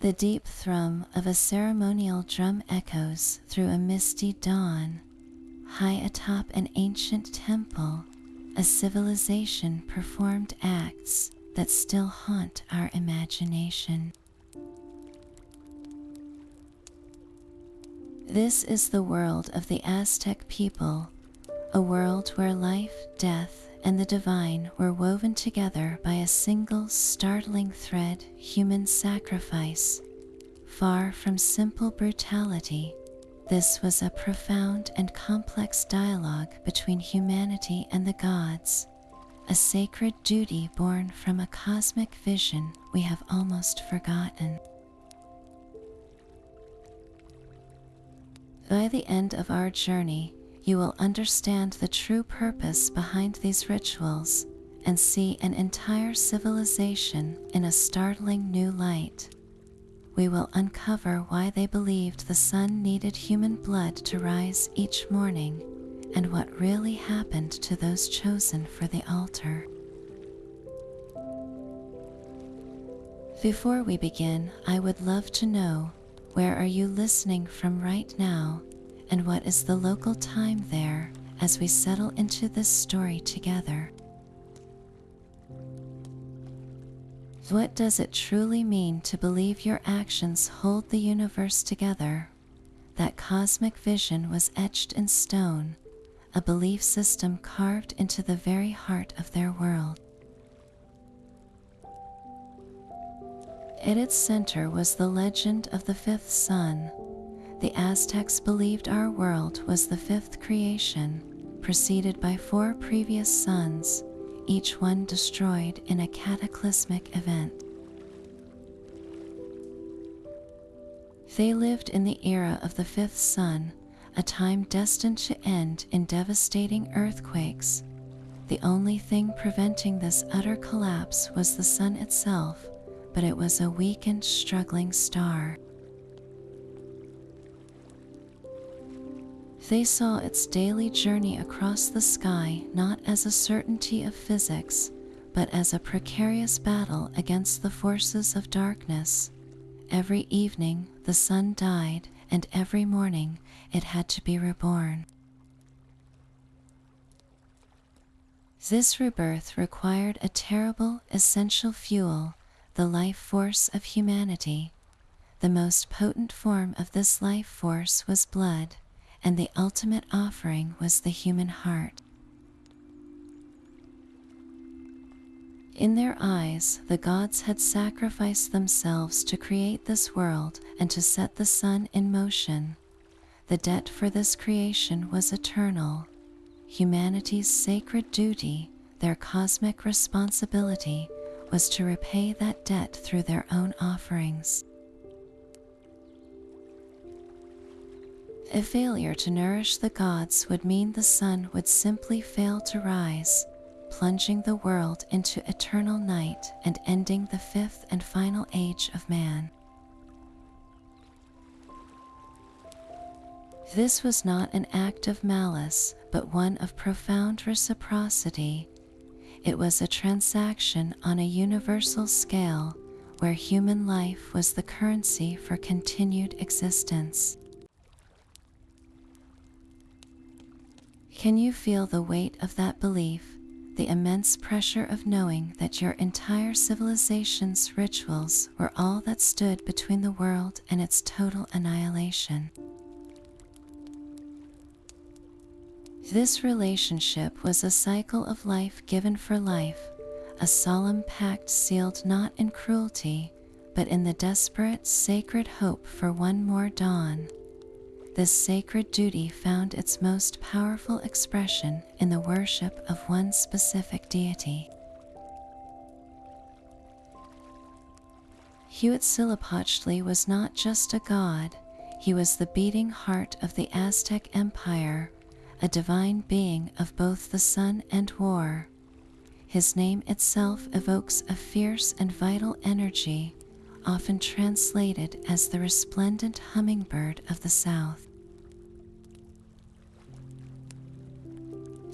The deep thrum of a ceremonial drum echoes through a misty dawn. High atop an ancient temple, a civilization performed acts that still haunt our imagination. This is the world of the Aztec people, a world where life, death, and the divine were woven together by a single startling thread: human sacrifice. Far from simple brutality, this was a profound and complex dialogue between humanity and the gods, a sacred duty born from a cosmic vision we have almost forgotten. By the end of our journey, you will understand the true purpose behind these rituals and see an entire civilization in a startling new light. We will uncover why they believed the sun needed human blood to rise each morning and what really happened to those chosen for the altar. Before we begin, I would love to know, where are you listening from right now, and what is the local time there as we settle into this story together? What does it truly mean to believe your actions hold the universe together? That cosmic vision was etched in stone, a belief system carved into the very heart of their world. At its center was the legend of the fifth sun. The Aztecs believed our world was the fifth creation, preceded by 4 previous suns, each one destroyed in a cataclysmic event. They lived in the era of the fifth sun, a time destined to end in devastating earthquakes. The only thing preventing this utter collapse was the sun itself, but it was a weakened, struggling star. They saw its daily journey across the sky not as a certainty of physics, but as a precarious battle against the forces of darkness. Every evening the sun died, and every morning it had to be reborn. This rebirth required a terrible, essential fuel, the life force of humanity. The most potent form of this life force was blood, and the ultimate offering was the human heart. In their eyes, the gods had sacrificed themselves to create this world and to set the sun in motion. The debt for this creation was eternal. Humanity's sacred duty, their cosmic responsibility, was to repay that debt through their own offerings. A failure to nourish the gods would mean the sun would simply fail to rise, plunging the world into eternal night and ending the fifth and final age of man. This was not an act of malice, but one of profound reciprocity. It was a transaction on a universal scale, where human life was the currency for continued existence. Can you feel the weight of that belief, the immense pressure of knowing that your entire civilization's rituals were all that stood between the world and its total annihilation? This relationship was a cycle of life given for life, a solemn pact sealed not in cruelty, but in the desperate, sacred hope for one more dawn. This sacred duty found its most powerful expression in the worship of one specific deity. Huitzilopochtli was not just a god, he was the beating heart of the Aztec Empire, a divine being of both the sun and war. His name itself evokes a fierce and vital energy, often translated as the resplendent hummingbird of the south.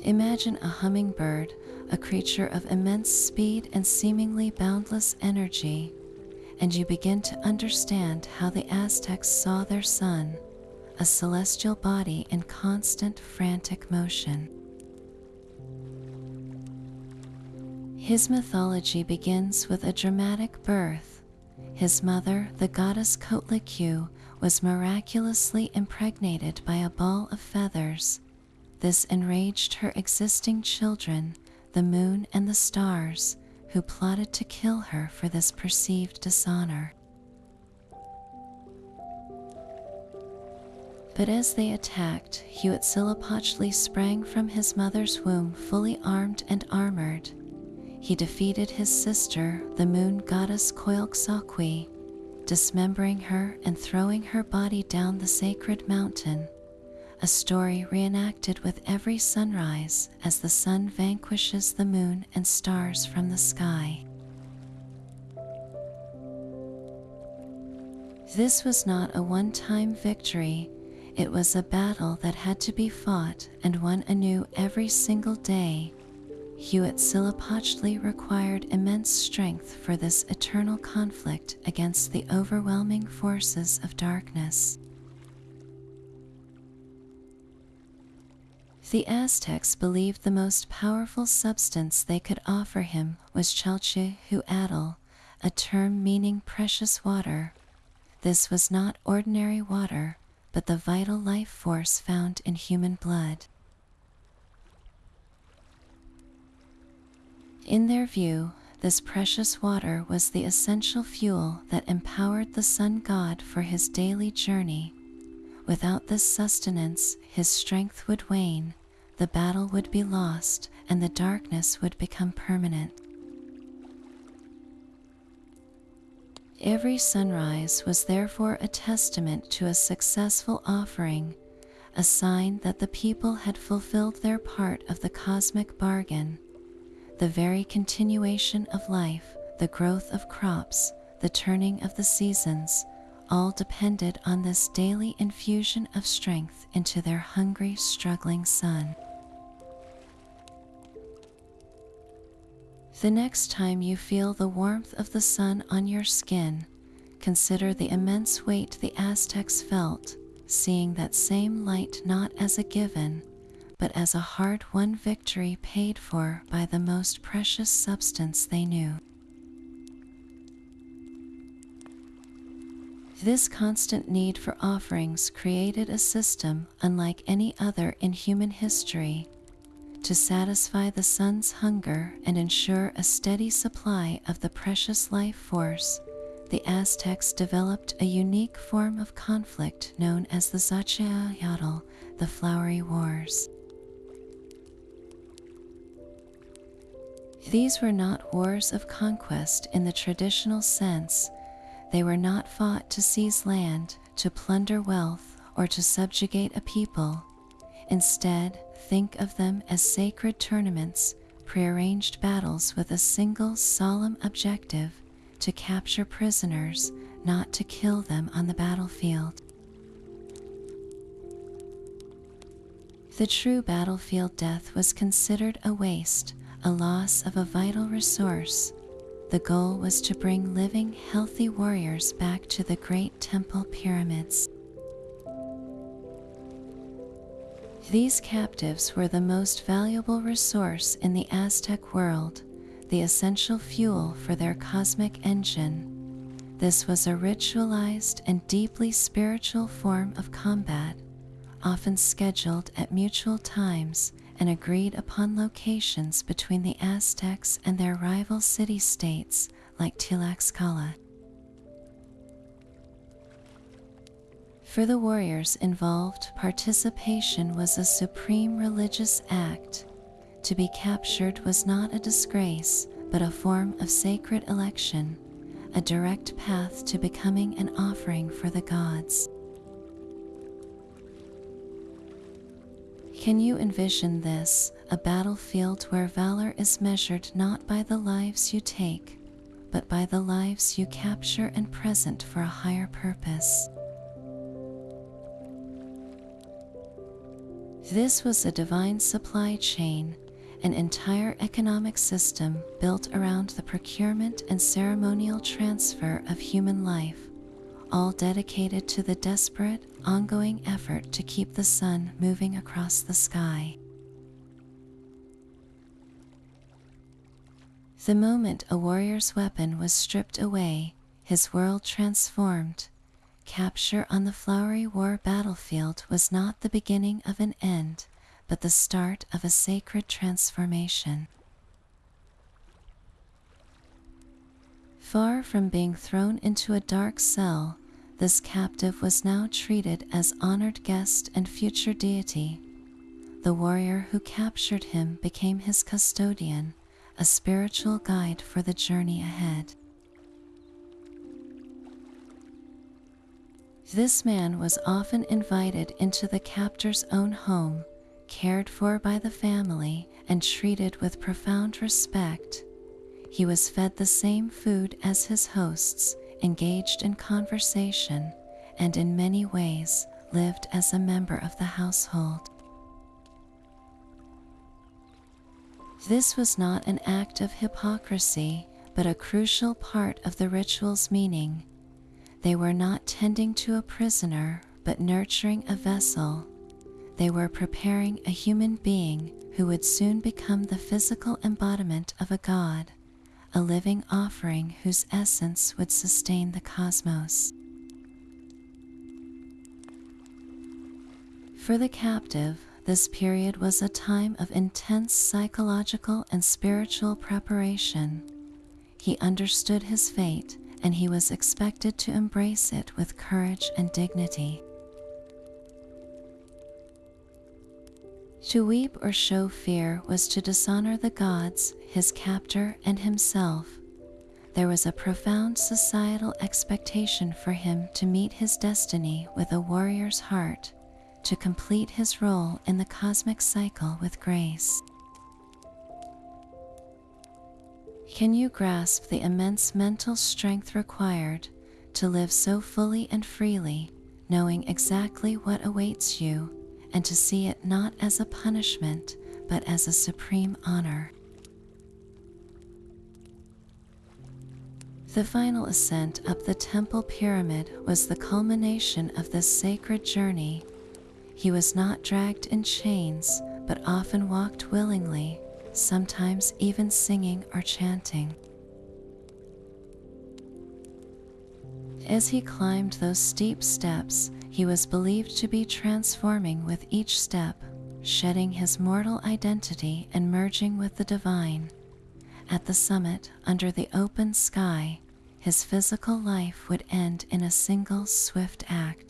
Imagine a hummingbird, a creature of immense speed and seemingly boundless energy. and you begin to understand how the Aztecs saw their sun, a celestial body in constant frantic motion. His mythology begins with a dramatic birth. His mother, the goddess Kotlikyu, was miraculously impregnated by a ball of feathers. This enraged her existing children, the moon and the stars, who plotted to kill her for this perceived dishonor. But as they attacked, Huitzilopochtli sprang from his mother's womb fully armed and armored. He defeated his sister, the moon goddess Coilxauhqui, dismembering her and throwing her body down the sacred mountain, a story reenacted with every sunrise as the sun vanquishes the moon and stars from the sky. This was not a one-time victory. It was a battle that had to be fought and won anew every single day. Huitzilopochtli required immense strength for this eternal conflict against the overwhelming forces of darkness. The Aztecs believed the most powerful substance they could offer him was Chalchihuatl, a term meaning precious water. This was not ordinary water, but the vital life force found in human blood. In their view, this precious water was the essential fuel that empowered the sun god for his daily journey. Without this sustenance, his strength would wane, the battle would be lost, and the darkness would become permanent. Every sunrise was therefore a testament to a successful offering, a sign that the people had fulfilled their part of the cosmic bargain. The very continuation of life, the growth of crops, the turning of the seasons, all depended on this daily infusion of strength into their hungry, struggling sun. The next time you feel the warmth of the sun on your skin, consider the immense weight the Aztecs felt, seeing that same light not as a given, but as a hard-won victory paid for by the most precious substance they knew. This constant need for offerings created a system unlike any other in human history. To satisfy the sun's hunger and ensure a steady supply of the precious life force, the Aztecs developed a unique form of conflict known as the Xochitl, the Flowery Wars. These were not wars of conquest in the traditional sense. They were not fought to seize land, to plunder wealth, or to subjugate a people. Instead, think of them as sacred tournaments, prearranged battles with a single solemn objective: to capture prisoners, not to kill them on the battlefield. The true battlefield death was considered a waste, a loss of a vital resource. The goal was to bring living, healthy warriors back to the great temple pyramids. These captives were the most valuable resource in the Aztec world, the essential fuel for their cosmic engine. This was a ritualized and deeply spiritual form of combat, often scheduled at mutual times and agreed upon locations between the Aztecs and their rival city-states like Tlaxcala. For the warriors involved, participation was a supreme religious act. To be captured was not a disgrace, but a form of sacred election, a direct path to becoming an offering for the gods. Can you envision this, a battlefield where valor is measured not by the lives you take, but by the lives you capture and present for a higher purpose? This was a divine supply chain, an entire economic system built around the procurement and ceremonial transfer of human life, all dedicated to the desperate, ongoing effort to keep the sun moving across the sky. The moment a warrior's weapon was stripped away, his world transformed. Capture on the flowery war battlefield was not the beginning of an end, but the start of a sacred transformation. Far from being thrown into a dark cell, this captive was now treated as honored guest and future deity. The warrior who captured him became his custodian, a spiritual guide for the journey ahead. This man was often invited into the captor's own home, cared for by the family, and treated with profound respect. He was fed the same food as his hosts, engaged in conversation, and in many ways lived as a member of the household. This was not an act of hypocrisy, but a crucial part of the ritual's meaning. They were not tending to a prisoner, but nurturing a vessel. They were preparing a human being who would soon become the physical embodiment of a god, a living offering whose essence would sustain the cosmos. For the captive, this period was a time of intense psychological and spiritual preparation. He understood his fate, and he was expected to embrace it with courage and dignity. To weep or show fear was to dishonor the gods, his captor, and himself. There was a profound societal expectation for him to meet his destiny with a warrior's heart, to complete his role in the cosmic cycle with grace. Can you grasp the immense mental strength required to live so fully and freely, knowing exactly what awaits you, and to see it not as a punishment, but as a supreme honor? The final ascent up the temple pyramid was the culmination of this sacred journey. He was not dragged in chains, but often walked willingly, sometimes even singing or chanting. As he climbed those steep steps, he was believed to be transforming with each step, shedding his mortal identity and merging with the divine. At the summit, under the open sky, his physical life would end in a single swift act.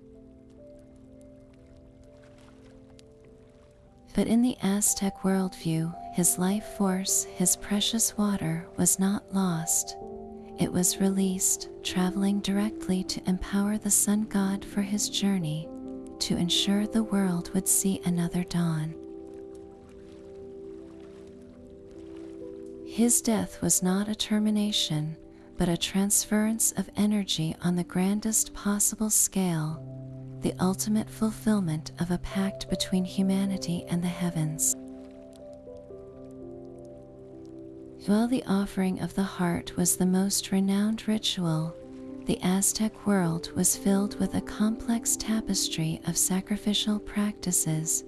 But in the Aztec worldview, his life force, his precious water, was not lost. It was released, traveling directly to empower the sun god for his journey, to ensure the world would see another dawn. His death was not a termination, but a transference of energy on the grandest possible scale, the ultimate fulfillment of a pact between humanity and the heavens. While the offering of the heart was the most renowned ritual, the Aztec world was filled with a complex tapestry of sacrificial practices,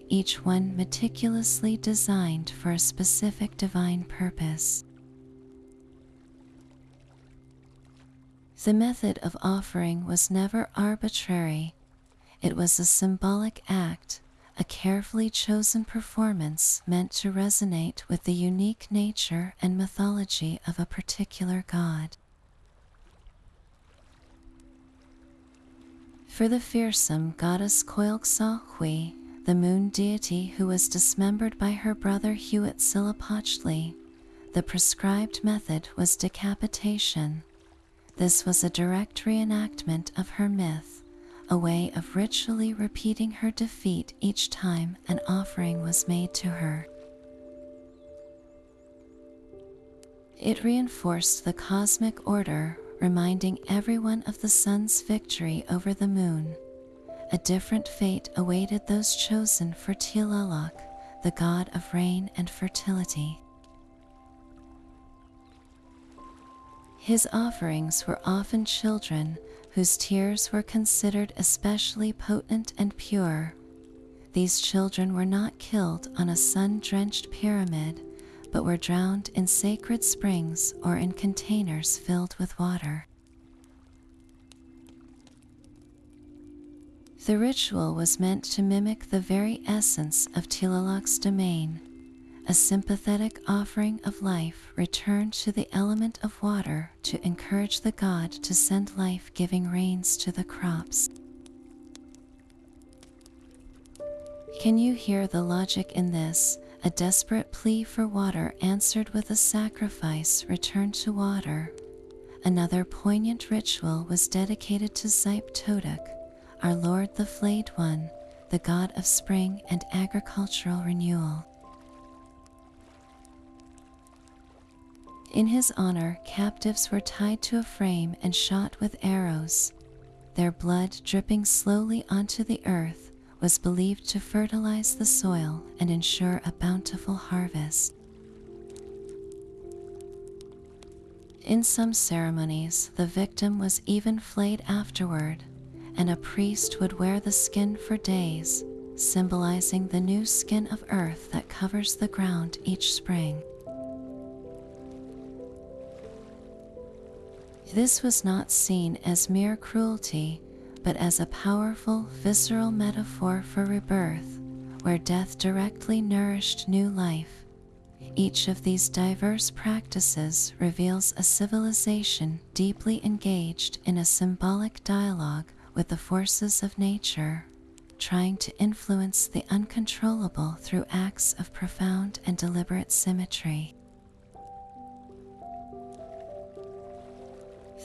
each one meticulously designed for a specific divine purpose. The method of offering was never arbitrary. It was a symbolic act, a carefully chosen performance meant to resonate with the unique nature and mythology of a particular god. For the fearsome goddess Coilxauhqui, the moon deity who was dismembered by her brother Huitzilopochtli, the prescribed method was decapitation. This was a direct reenactment of her myth, a way of ritually repeating her defeat each time an offering was made to her. It reinforced the cosmic order, reminding everyone of the sun's victory over the moon. A different fate awaited those chosen for Tlaloc, the god of rain and fertility. His offerings were often children whose tears were considered especially potent and pure. These children were not killed on a sun-drenched pyramid, but were drowned in sacred springs or in containers filled with water. The ritual was meant to mimic the very essence of Tlaloc's domain, a sympathetic offering of life returned to the element of water to encourage the god to send life-giving rains to the crops. Can you hear the logic in this? A desperate plea for water answered with a sacrifice returned to water. Another poignant ritual was dedicated to Xipe-Totec, our Lord the Flayed One, the god of spring and agricultural renewal. In his honor, captives were tied to a frame and shot with arrows. Their blood dripping slowly onto the earth was believed to fertilize the soil and ensure a bountiful harvest. In some ceremonies, the victim was even flayed afterward, and a priest would wear the skin for days, symbolizing the new skin of earth that covers the ground each spring. This was not seen as mere cruelty, but as a powerful, visceral metaphor for rebirth, where death directly nourished new life. Each of these diverse practices reveals a civilization deeply engaged in a symbolic dialogue with the forces of nature, trying to influence the uncontrollable through acts of profound and deliberate symmetry.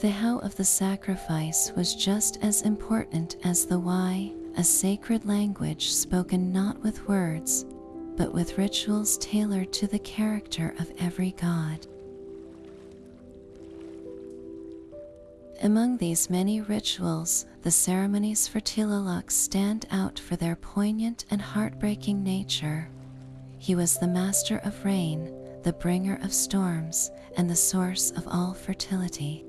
The how of the sacrifice was just as important as the why, a sacred language spoken not with words, but with rituals tailored to the character of every god. Among these many rituals, the ceremonies for Tlaloc stand out for their poignant and heartbreaking nature. He was the master of rain, the bringer of storms, and the source of all fertility.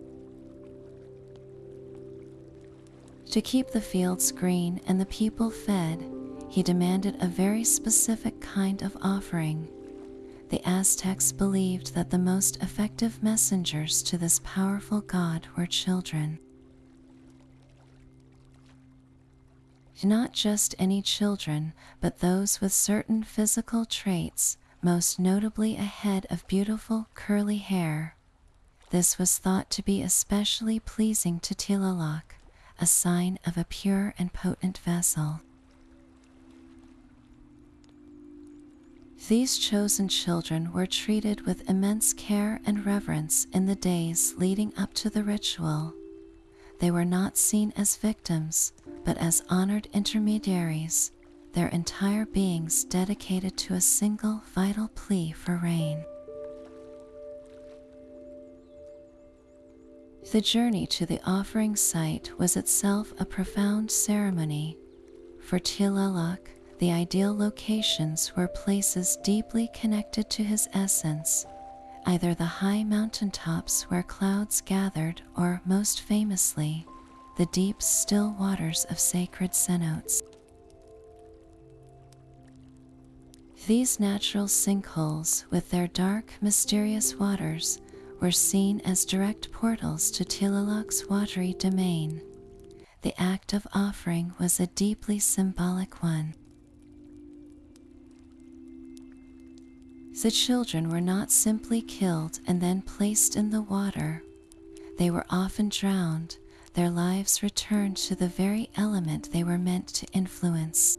To keep the fields green and the people fed, he demanded a very specific kind of offering. The Aztecs believed that the most effective messengers to this powerful god were children. Not just any children, but those with certain physical traits, most notably a head of beautiful curly hair. This was thought to be especially pleasing to Tlaloc, a sign of a pure and potent vessel. These chosen children were treated with immense care and reverence in the days leading up to the ritual. They were not seen as victims, but as honored intermediaries, their entire beings dedicated to a single vital plea for rain. The journey to the offering site was itself a profound ceremony. For Tlaloc, the ideal locations were places deeply connected to his essence, either the high mountaintops where clouds gathered or, most famously, the deep, still waters of sacred cenotes. These natural sinkholes, with their dark, mysterious waters, were seen as direct portals to Tlaloc's watery domain. The act of offering was a deeply symbolic one. The children were not simply killed and then placed in the water. They were often drowned, their lives returned to the very element they were meant to influence.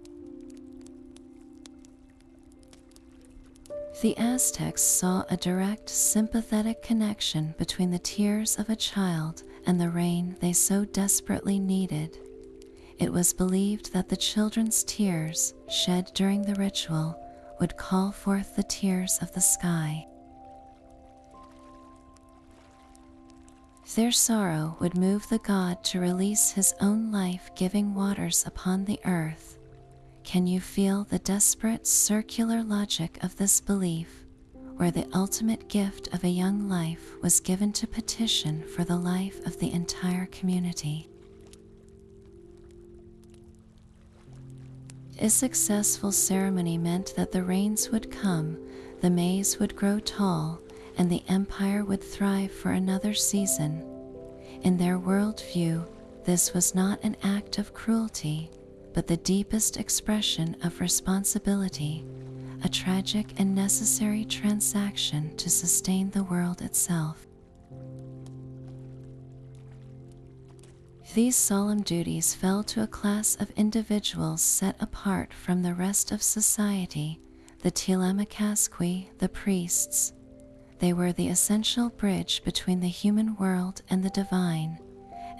The Aztecs saw a direct, sympathetic connection between the tears of a child and the rain they so desperately needed. It was believed that the children's tears, shed during the ritual, would call forth the tears of the sky. Their sorrow would move the god to release his own life-giving waters upon the earth. Can you feel the desperate circular logic of this belief, where the ultimate gift of a young life was given to petition for the life of the entire community? A successful ceremony meant that the rains would come, the maize would grow tall, and the empire would thrive for another season. In their worldview, this was not an act of cruelty, but the deepest expression of responsibility, a tragic and necessary transaction to sustain the world itself. These solemn duties fell to a class of individuals set apart from the rest of society, the Telemachasqui, the priests. They were the essential bridge between the human world and the divine,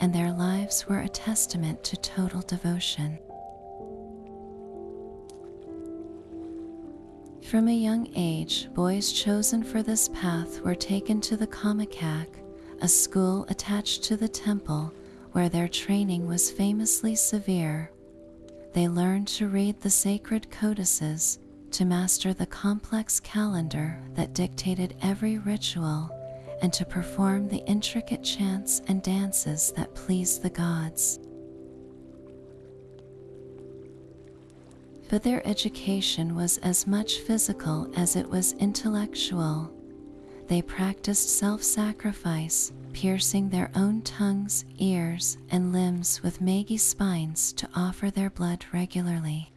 and their lives were a testament to total devotion. From a young age, boys chosen for this path were taken to the Comicac, a school attached to the temple, where their training was famously severe. They learned to read the sacred codices, to master the complex calendar that dictated every ritual, and to perform the intricate chants and dances that pleased the gods. But their education was as much physical as it was intellectual. They practiced self-sacrifice, piercing their own tongues, ears, and limbs with magi spines to offer their blood regularly.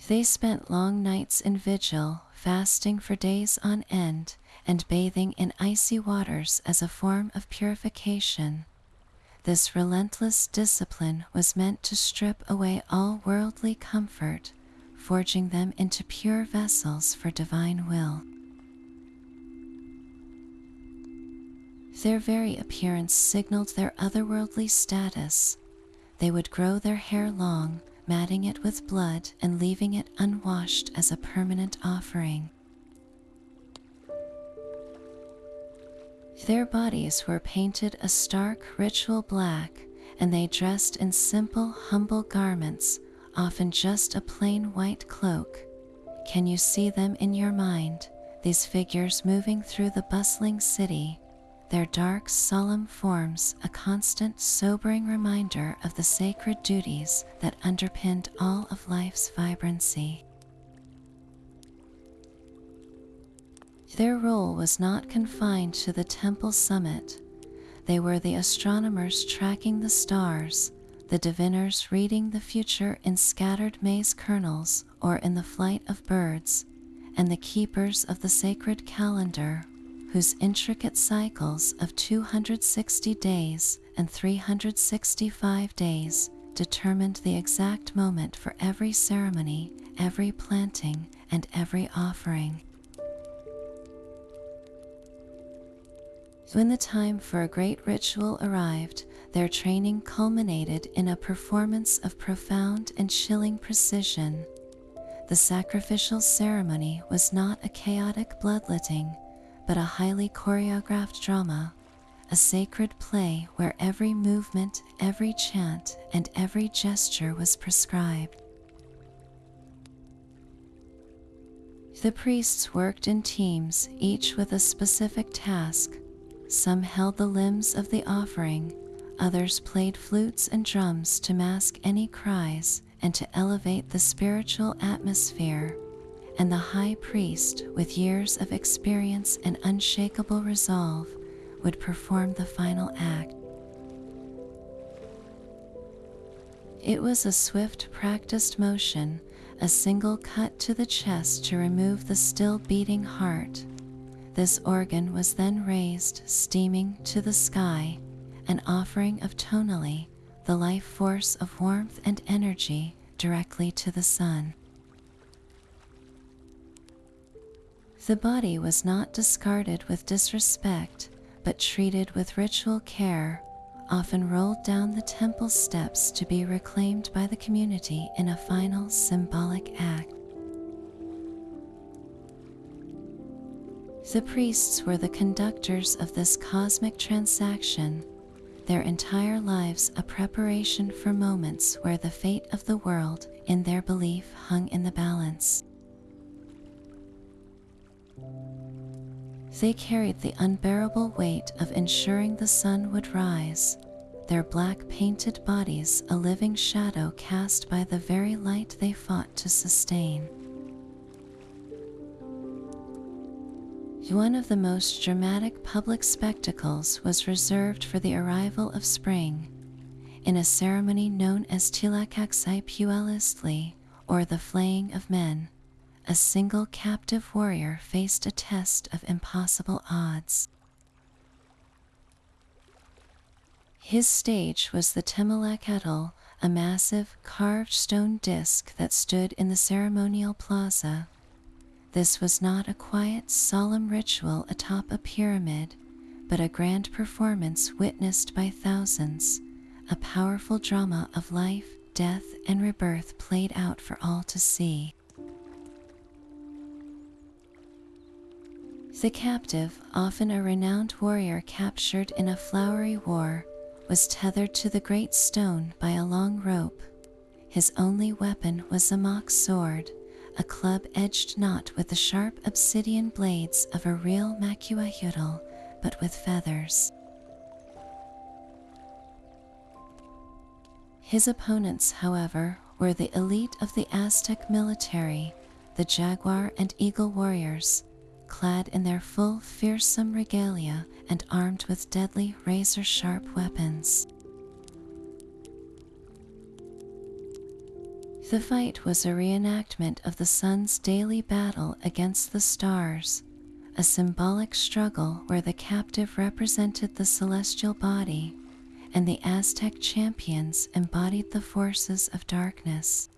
They spent long nights in vigil, fasting for days on end, and bathing in icy waters as a form of purification. This relentless discipline was meant to strip away all worldly comfort, forging them into pure vessels for divine will. Their very appearance signaled their otherworldly status. They would grow their hair long, matting it with blood and leaving it unwashed as a permanent offering. Their bodies were painted a stark ritual black, and they dressed in simple, humble garments, often just a plain white cloak. Can you see them in your mind, these figures moving through the bustling city, their dark, solemn forms a constant, sobering reminder of the sacred duties that underpinned all of life's vibrancy? Their role was not confined to the temple summit. They were the astronomers tracking the stars, the diviners reading the future in scattered maize kernels or in the flight of birds, and the keepers of the sacred calendar, whose intricate cycles of 260 days and 365 days determined the exact moment for every ceremony, every planting, and every offering. When the time for a great ritual arrived, their training culminated in a performance of profound and chilling precision. The sacrificial ceremony was not a chaotic bloodletting, but a highly choreographed drama, a sacred play where every movement, every chant, and every gesture was prescribed. The priests worked in teams, each with a specific task. Some held the limbs of the offering, others played flutes and drums to mask any cries and to elevate the spiritual atmosphere, and the high priest, with years of experience and unshakable resolve, would perform the final act. It was a swift, practiced motion, a single cut to the chest to remove the still beating heart. This organ was then raised, steaming, to the sky, an offering of tonally, the life force of warmth and energy, directly to the sun. The body was not discarded with disrespect, but treated with ritual care, often rolled down the temple steps to be reclaimed by the community in a final symbolic act. The priests were the conductors of this cosmic transaction. their entire lives a preparation for moments where the fate of the world, in their belief, hung in the balance. They carried the unbearable weight of ensuring the sun would rise, their black painted bodies a living shadow cast by the very light they fought to sustain. One of the most dramatic public spectacles was reserved for the arrival of spring, in a ceremony known as Tilakaksaipualistli, or the flaying of men. A single captive warrior faced a test of impossible odds. His stage was the Temelakatl, a massive carved stone disc that stood in the ceremonial plaza. This was not a quiet, solemn ritual atop a pyramid, but a grand performance witnessed by thousands, a powerful drama of life, death, and rebirth played out for all to see. The captive, often a renowned warrior captured in a flowery war, was tethered to the great stone by a long rope. His only weapon was a mock sword, a club edged not with the sharp obsidian blades of a real macuahutl, but with feathers. His opponents, however, were the elite of the Aztec military, the jaguar and eagle warriors, clad in their full fearsome regalia and armed with deadly razor-sharp weapons. The fight was a reenactment of the sun's daily battle against the stars, a symbolic struggle where the captive represented the celestial body, and the Aztec champions embodied the forces of darkness.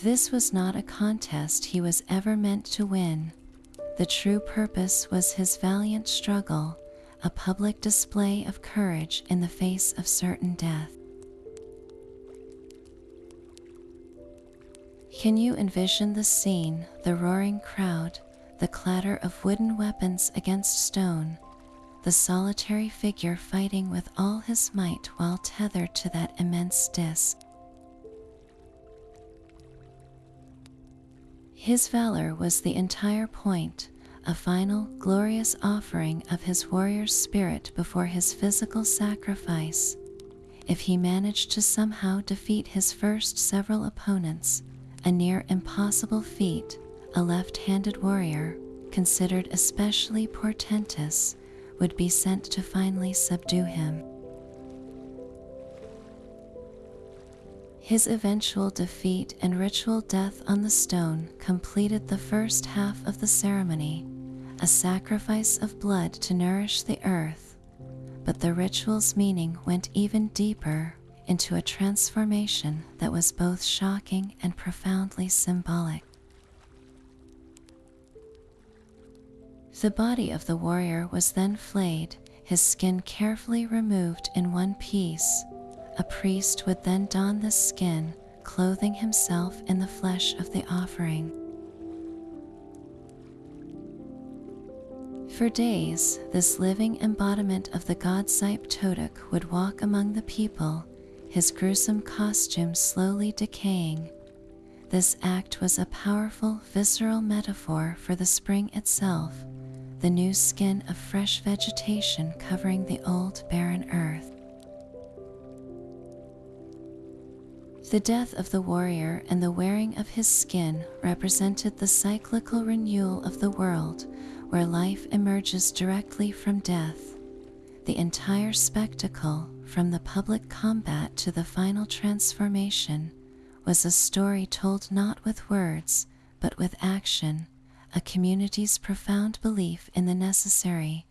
This was not a contest he was ever meant to win. The true purpose was his valiant struggle, a public display of courage in the face of certain death. Can you envision the scene, the roaring crowd, the clatter of wooden weapons against stone, the solitary figure fighting with all his might while tethered to that immense disc? His valor was the entire point, a final, glorious offering of his warrior's spirit before his physical sacrifice. If he managed to somehow defeat his first several opponents, a near impossible feat, a left-handed warrior, considered especially portentous, would be sent to finally subdue him. His eventual defeat and ritual death on the stone completed the first half of the ceremony, a sacrifice of blood to nourish the earth, but the ritual's meaning went even deeper, into a transformation that was both shocking and profoundly symbolic. The body of the warrior was then flayed, his skin carefully removed in one piece. A priest would then don this skin, clothing himself in the flesh of the offering. For days, this living embodiment of the god Zyptotic would walk among the people, his gruesome costume slowly decaying. This act was a powerful, visceral metaphor for the spring itself, the new skin of fresh vegetation covering the old, barren earth. The death of the warrior and the wearing of his skin represented the cyclical renewal of the world, where life emerges directly from death. The entire spectacle, from the public combat to the final transformation, was a story told not with words, but with action, a community's profound belief in the necessary,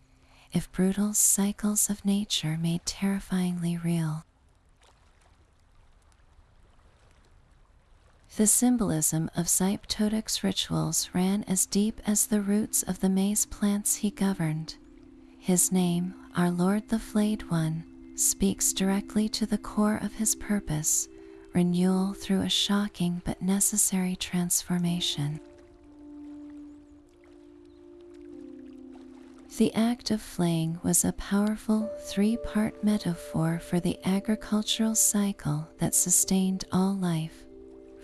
if brutal, cycles of nature made terrifyingly real. The symbolism of Zyptotic's rituals ran as deep as the roots of the maize plants he governed. His name, our Lord the Flayed One, speaks directly to the core of his purpose, renewal through a shocking but necessary transformation. The act of flaying was a powerful three-part metaphor for the agricultural cycle that sustained all life.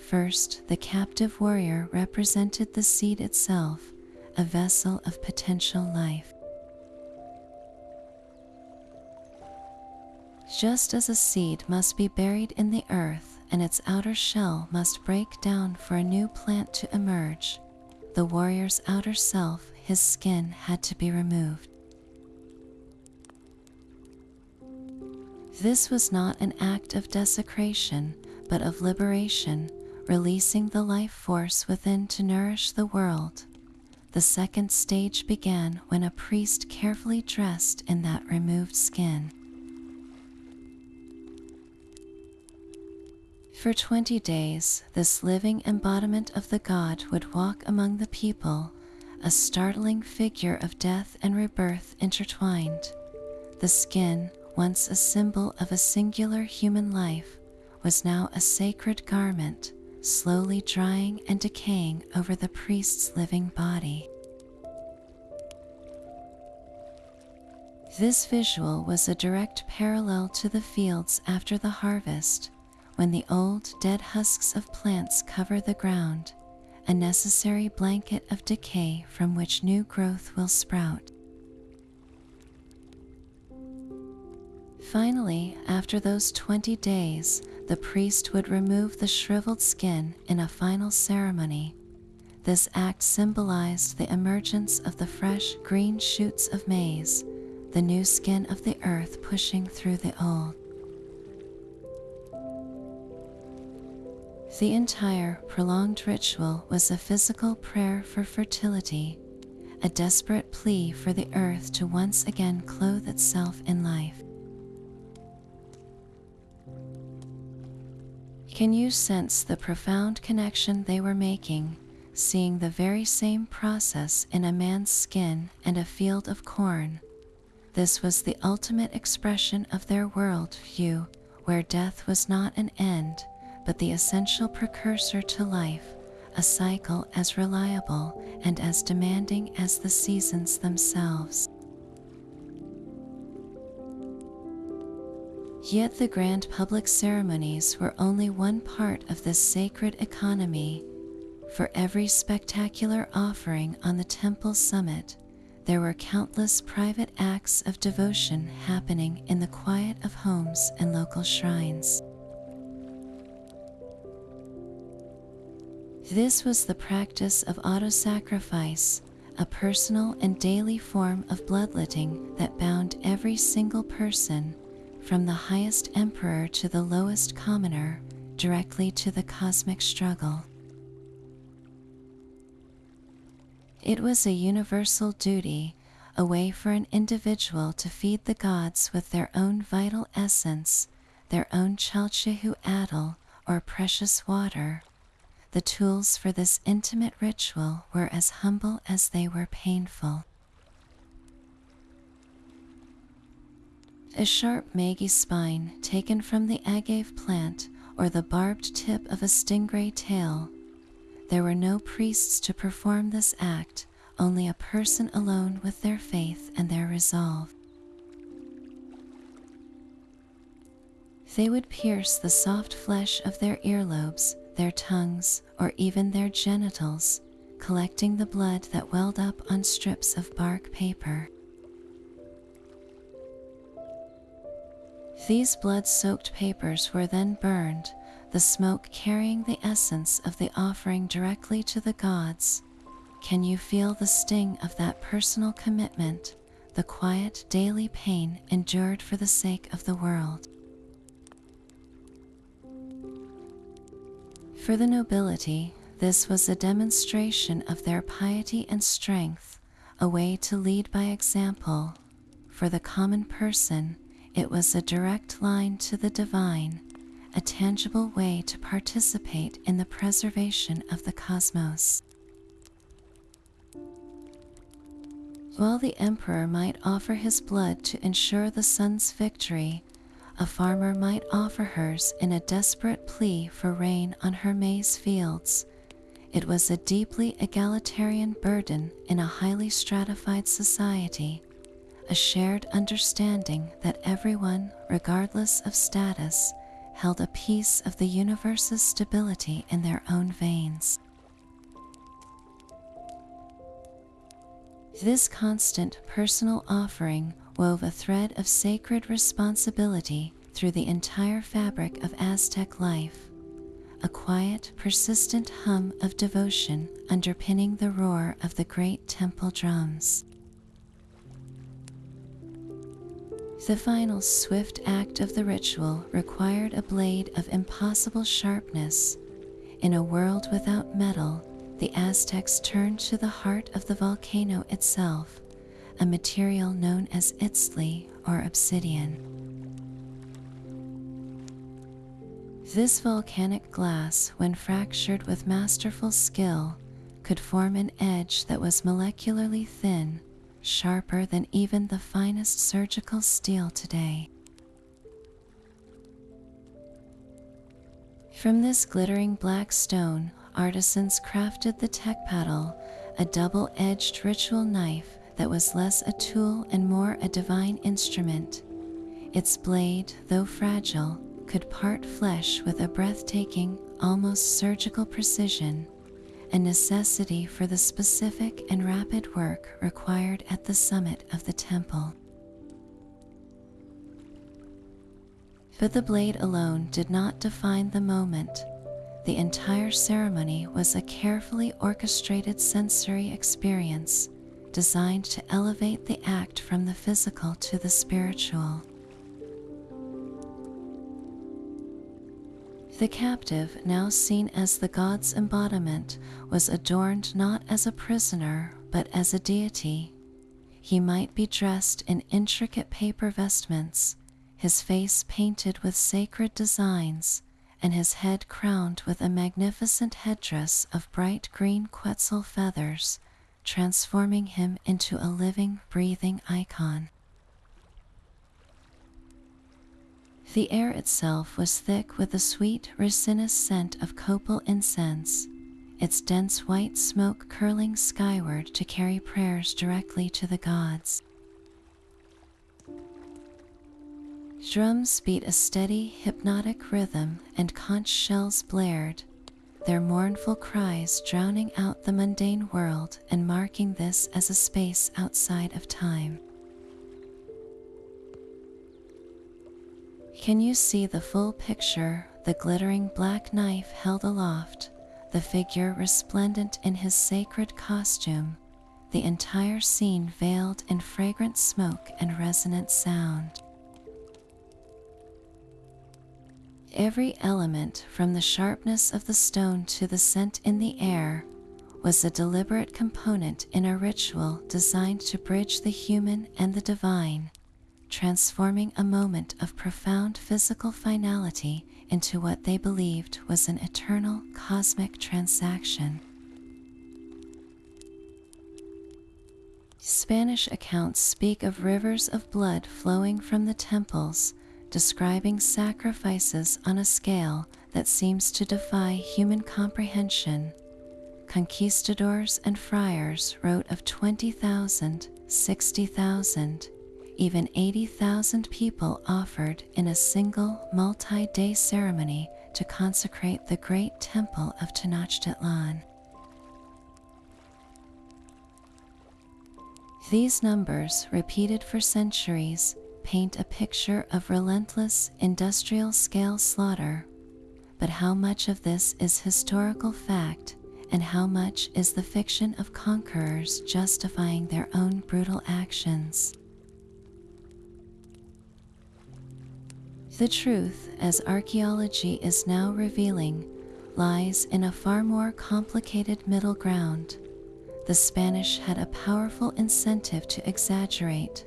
First, the captive warrior represented the seed itself, a vessel of potential life. Just as a seed must be buried in the earth and its outer shell must break down for a new plant to emerge, the warrior's outer self, his skin, had to be removed. This was not an act of desecration, but of liberation, releasing the life force within to nourish the world. The second stage began when a priest carefully dressed in that removed skin. For 20 days, this living embodiment of the god would walk among the people, a startling figure of death and rebirth intertwined. The skin, once a symbol of a singular human life, was now a sacred garment, slowly drying and decaying over the priest's living body. This visual was a direct parallel to the fields after the harvest, when the old, dead husks of plants cover the ground, a necessary blanket of decay from which new growth will sprout. Finally, after those 20 days, the priest would remove the shriveled skin in a final ceremony. This act symbolized the emergence of the fresh green shoots of maize, the new skin of the earth pushing through the old. The entire prolonged ritual was a physical prayer for fertility, a desperate plea for the earth to once again clothe itself in life. Can you sense the profound connection they were making, seeing the very same process in a man's skin and a field of corn? This was the ultimate expression of their worldview, where death was not an end, but the essential precursor to life, a cycle as reliable and as demanding as the seasons themselves. Yet the grand public ceremonies were only one part of this sacred economy. For every spectacular offering on the temple summit, there were countless private acts of devotion happening in the quiet of homes and local shrines. This was the practice of auto-sacrifice, a personal and daily form of bloodletting that bound every single person, from the highest emperor to the lowest commoner, directly to the cosmic struggle. It was a universal duty, a way for an individual to feed the gods with their own vital essence, their own chalchihu adel, or precious water. The tools for this intimate ritual were as humble as they were painful. A sharp magi spine taken from the agave plant or the barbed tip of a stingray tail. There were no priests to perform this act, only a person alone with their faith and their resolve. They would pierce the soft flesh of their earlobes, their tongues, or even their genitals, collecting the blood that welled up on strips of bark paper. These blood-soaked papers were then burned, the smoke carrying the essence of the offering directly to the gods. Can you feel the sting of that personal commitment, the quiet daily pain endured for the sake of the world? For the nobility, this was a demonstration of their piety and strength, a way to lead by example. For the common person, it was a direct line to the divine, a tangible way to participate in the preservation of the cosmos. While the emperor might offer his blood to ensure the sun's victory, a farmer might offer hers in a desperate plea for rain on her maize fields. it was a deeply egalitarian burden in a highly stratified society, a shared understanding that everyone, regardless of status, held a piece of the universe's stability in their own veins. This constant personal offering wove a thread of sacred responsibility through the entire fabric of Aztec life, a quiet, persistent hum of devotion underpinning the roar of the great temple drums. The final swift act of the ritual required a blade of impossible sharpness. In a world without metal, the Aztecs turned to the heart of the volcano itself, a material known as itztli or obsidian. This volcanic glass, when fractured with masterful skill, could form an edge that was molecularly thin, sharper than even the finest surgical steel today. From this glittering black stone, artisans crafted the tekpaddle, a double-edged ritual knife that was less a tool and more a divine instrument. Its blade, though fragile, could part flesh with a breathtaking, almost surgical precision, a necessity for the specific and rapid work required at the summit of the temple. But the blade alone did not define the moment. The entire ceremony was a carefully orchestrated sensory experience designed to elevate the act from the physical to the spiritual. The captive, now seen as the god's embodiment, was adorned not as a prisoner but as a deity. He might be dressed in intricate paper vestments, his face painted with sacred designs, and his head crowned with a magnificent headdress of bright green quetzal feathers, transforming him into a living, breathing icon. The air itself was thick with the sweet, resinous scent of copal incense, its dense white smoke curling skyward to carry prayers directly to the gods. Drums beat a steady, hypnotic rhythm, and conch shells blared, their mournful cries drowning out the mundane world and marking this as a space outside of time. Can you see the full picture, the glittering black knife held aloft, the figure resplendent in his sacred costume, the entire scene veiled in fragrant smoke and resonant sound? Every element, from the sharpness of the stone to the scent in the air, was a deliberate component in a ritual designed to bridge the human and the divine, transforming a moment of profound physical finality into what they believed was an eternal cosmic transaction. Spanish accounts speak of rivers of blood flowing from the temples, describing sacrifices on a scale that seems to defy human comprehension. Conquistadors and friars wrote of 20,000, 60,000, even 80,000 people offered in a single multi-day ceremony to consecrate the great temple of Tenochtitlan. These numbers, repeated for centuries, paint a picture of relentless industrial-scale slaughter. But how much of this is historical fact, and how much is the fiction of conquerors justifying their own brutal actions? The truth, as archaeology is now revealing, lies in a far more complicated middle ground. The Spanish had a powerful incentive to exaggerate,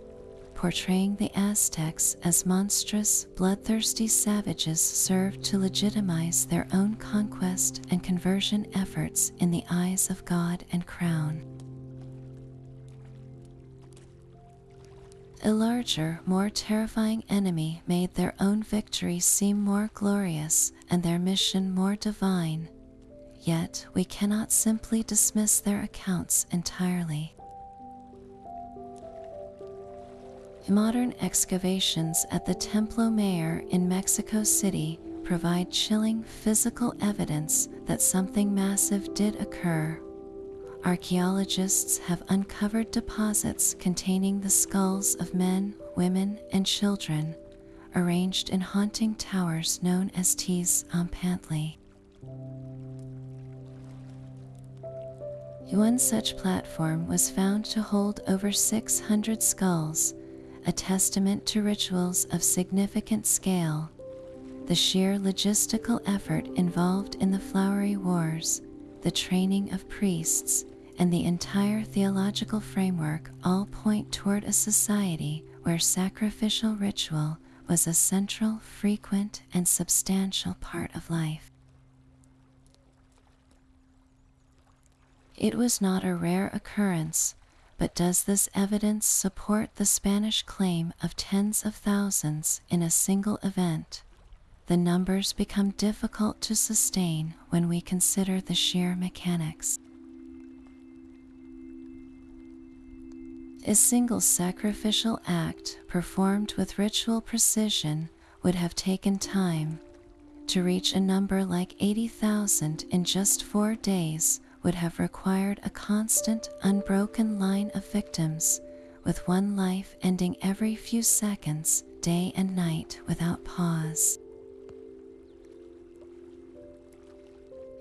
portraying the Aztecs as monstrous, bloodthirsty savages served to legitimize their own conquest and conversion efforts in the eyes of God and crown. A larger, more terrifying enemy made their own victory seem more glorious and their mission more divine. yet we cannot simply dismiss their accounts entirely. Modern excavations at the Templo Mayor in Mexico City provide chilling physical evidence that something massive did occur. Archaeologists have uncovered deposits containing the skulls of men, women, and children, arranged in haunting towers known as Tes-Ampantli. One such platform was found to hold over 600 skulls, a testament to rituals of significant scale. The sheer logistical effort involved in the flowery wars, the training of priests, and the entire theological framework all point toward a society where sacrificial ritual was a central, frequent, and substantial part of life. It was not a rare occurrence, but does this evidence support the Spanish claim of tens of thousands in a single event? The numbers become difficult to sustain when we consider the sheer mechanics. A single sacrificial act performed with ritual precision would have taken time. To reach a number like 80,000 in just 4 days would have required a constant, unbroken line of victims, with one life ending every few seconds, day and night, without pause.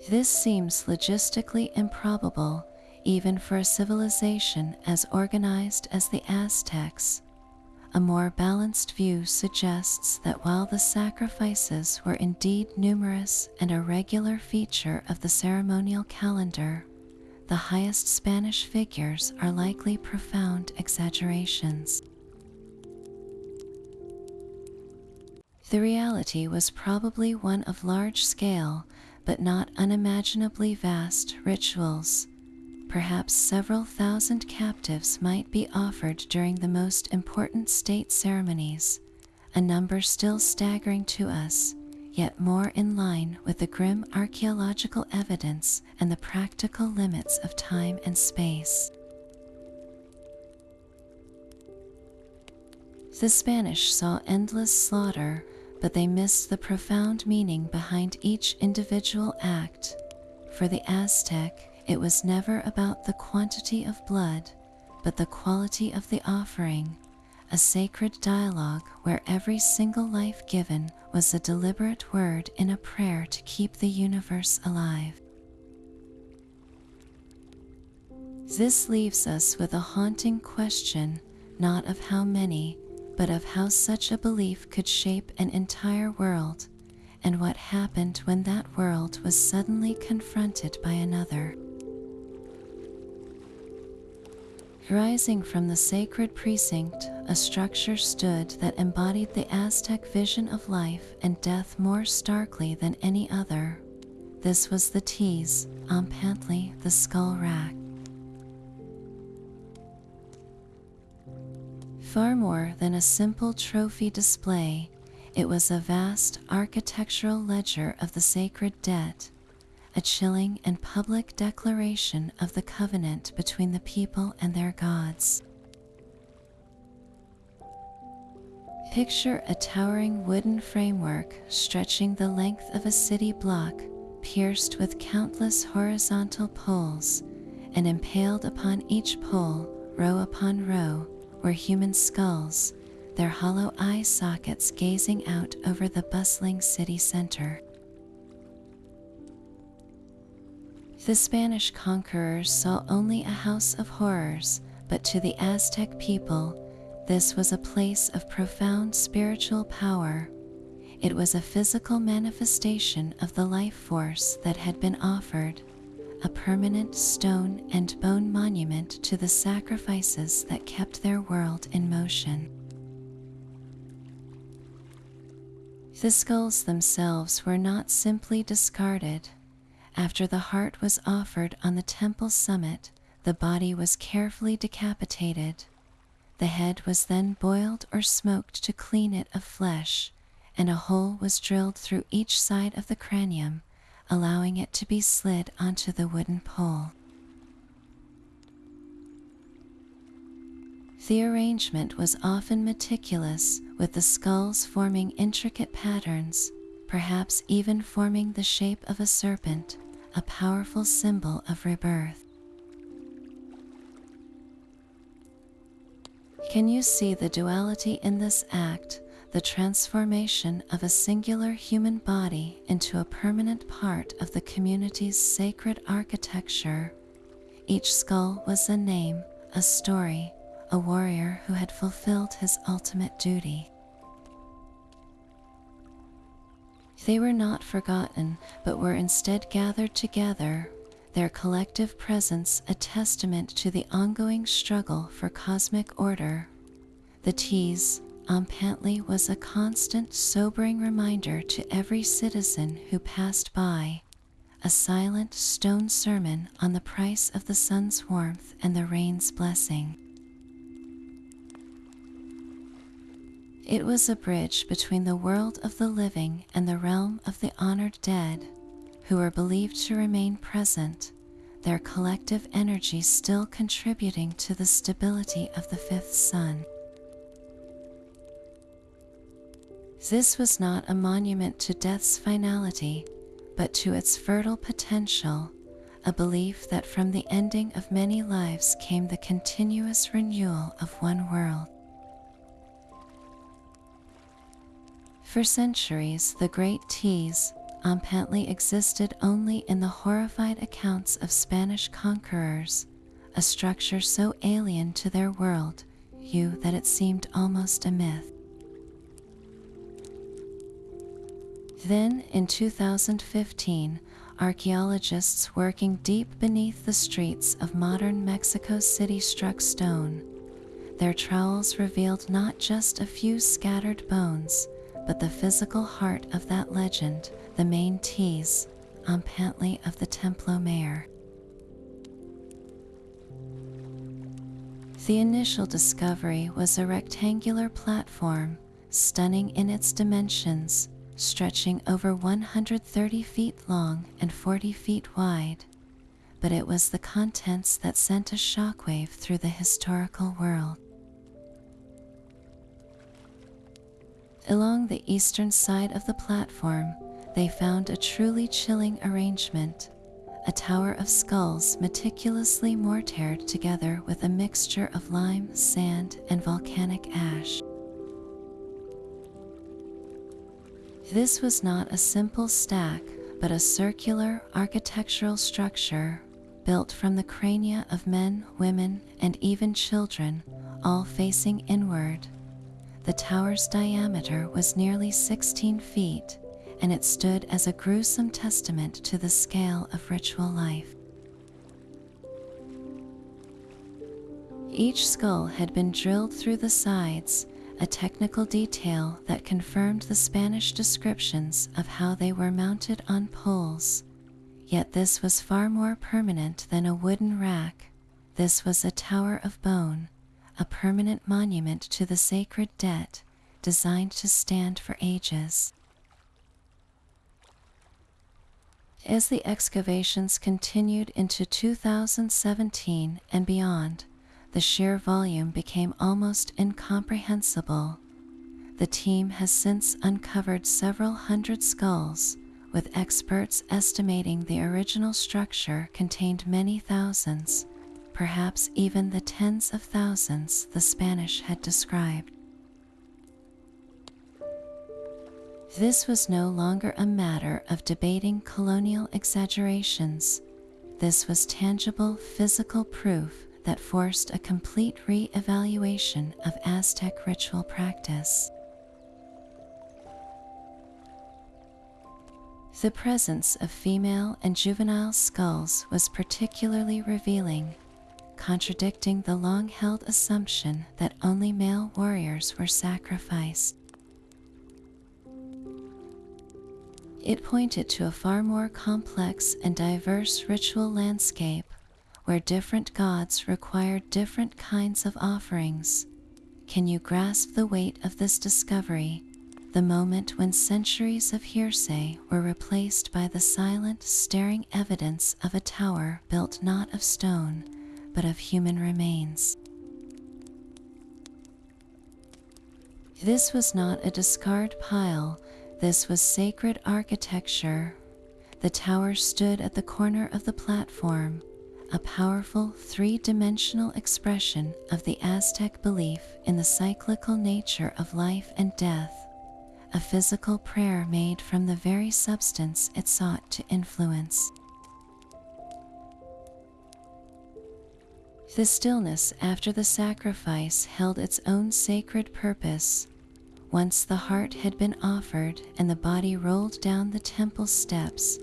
This seems logistically improbable, even for a civilization as organized as the Aztecs. A more balanced view suggests that while the sacrifices were indeed numerous and a regular feature of the ceremonial calendar, the highest Spanish figures are likely profound exaggerations. The reality was probably one of large-scale, but not unimaginably vast rituals. Perhaps several thousand captives might be offered during the most important state ceremonies, a number still staggering to us, yet more in line with the grim archaeological evidence and the practical limits of time and space. The Spanish saw endless slaughter, but they missed the profound meaning behind each individual act. For the Aztec, it was never about the quantity of blood, but the quality of the offering, a sacred dialogue where every single life given was a deliberate word in a prayer to keep the universe alive. This leaves us with a haunting question, not of how many, but of how such a belief could shape an entire world, and what happened when that world was suddenly confronted by another. Rising from the sacred precinct, a structure stood that embodied the Aztec vision of life and death more starkly than any other. This was the Tes-Ampantli, the skull rack. Far more than a simple trophy display, it was a vast architectural ledger of the sacred debt, a chilling and public declaration of the covenant between the people and their gods. Picture a towering wooden framework stretching the length of a city block, pierced with countless horizontal poles, and impaled upon each pole, row upon row, were human skulls, their hollow eye sockets gazing out over the bustling city center. The Spanish conquerors saw only a house of horrors, but to the Aztec people, this was a place of profound spiritual power. It was a physical manifestation of the life force that had been offered, a permanent stone and bone monument to the sacrifices that kept their world in motion. The skulls themselves were not simply discarded. After the heart was offered on the temple summit, the body was carefully decapitated. The head was then boiled or smoked to clean it of flesh, and a hole was drilled through each side of the cranium, allowing it to be slid onto the wooden pole. The arrangement was often meticulous, with the skulls forming intricate patterns, perhaps even forming the shape of a serpent, a powerful symbol of rebirth. Can you see the duality in this act, the transformation of a singular human body into a permanent part of the community's sacred architecture? Each skull was a name, a story, a warrior who had fulfilled his ultimate duty. They were not forgotten, but were instead gathered together, their collective presence a testament to the ongoing struggle for cosmic order. The T's Ompantli was a constant, sobering reminder to every citizen who passed by, a silent stone sermon on the price of the sun's warmth and the rain's blessing. It was a bridge between the world of the living and the realm of the honored dead, who were believed to remain present, their collective energy still contributing to the stability of the fifth sun. This was not a monument to death's finality, but to its fertile potential, a belief that from the ending of many lives came the continuous renewal of one world. For centuries, the great T's Ompantli existed only in the horrified accounts of Spanish conquerors, a structure so alien to their world that it seemed almost a myth. Then, in 2015, archaeologists working deep beneath the streets of modern Mexico City struck stone. Their trowels revealed not just a few scattered bones, but the physical heart of that legend, the main T's Ompantli of the Templo Mayor. The initial discovery was a rectangular platform, stunning in its dimensions, stretching over 130 feet long and 40 feet wide, but it was the contents that sent a shockwave through the historical world. Along the eastern side of the platform, they found a truly chilling arrangement, a tower of skulls meticulously mortared together with a mixture of lime, sand, and volcanic ash. This was not a simple stack, but a circular architectural structure built from the crania of men, women, and even children, all facing inward. The tower's diameter was nearly 16 feet, and it stood as a gruesome testament to the scale of ritual life. Each skull had been drilled through the sides, a technical detail that confirmed the Spanish descriptions of how they were mounted on poles. Yet this was far more permanent than a wooden rack. This was a tower of bone, a permanent monument to the sacred debt, designed to stand for ages. As the excavations continued into 2017 and beyond, the sheer volume became almost incomprehensible. The team has since uncovered several hundred skulls, with experts estimating the original structure contained many thousands, perhaps even the tens of thousands the Spanish had described. This was no longer a matter of debating colonial exaggerations. This was tangible physical proof that forced a complete re-evaluation of Aztec ritual practice. The presence of female and juvenile skulls was particularly revealing, contradicting the long-held assumption that only male warriors were sacrificed. It pointed to a far more complex and diverse ritual landscape, where different gods required different kinds of offerings. Can you grasp the weight of this discovery? the moment when centuries of hearsay were replaced by the silent, staring evidence of a tower built not of stone, but of human remains. This was not a discard pile, this was sacred architecture. The tower stood at the corner of the platform, a powerful three-dimensional expression of the Aztec belief in the cyclical nature of life and death, a physical prayer made from the very substance it sought to influence. The stillness after the sacrifice held its own sacred purpose. Once the heart had been offered and the body rolled down the temple steps,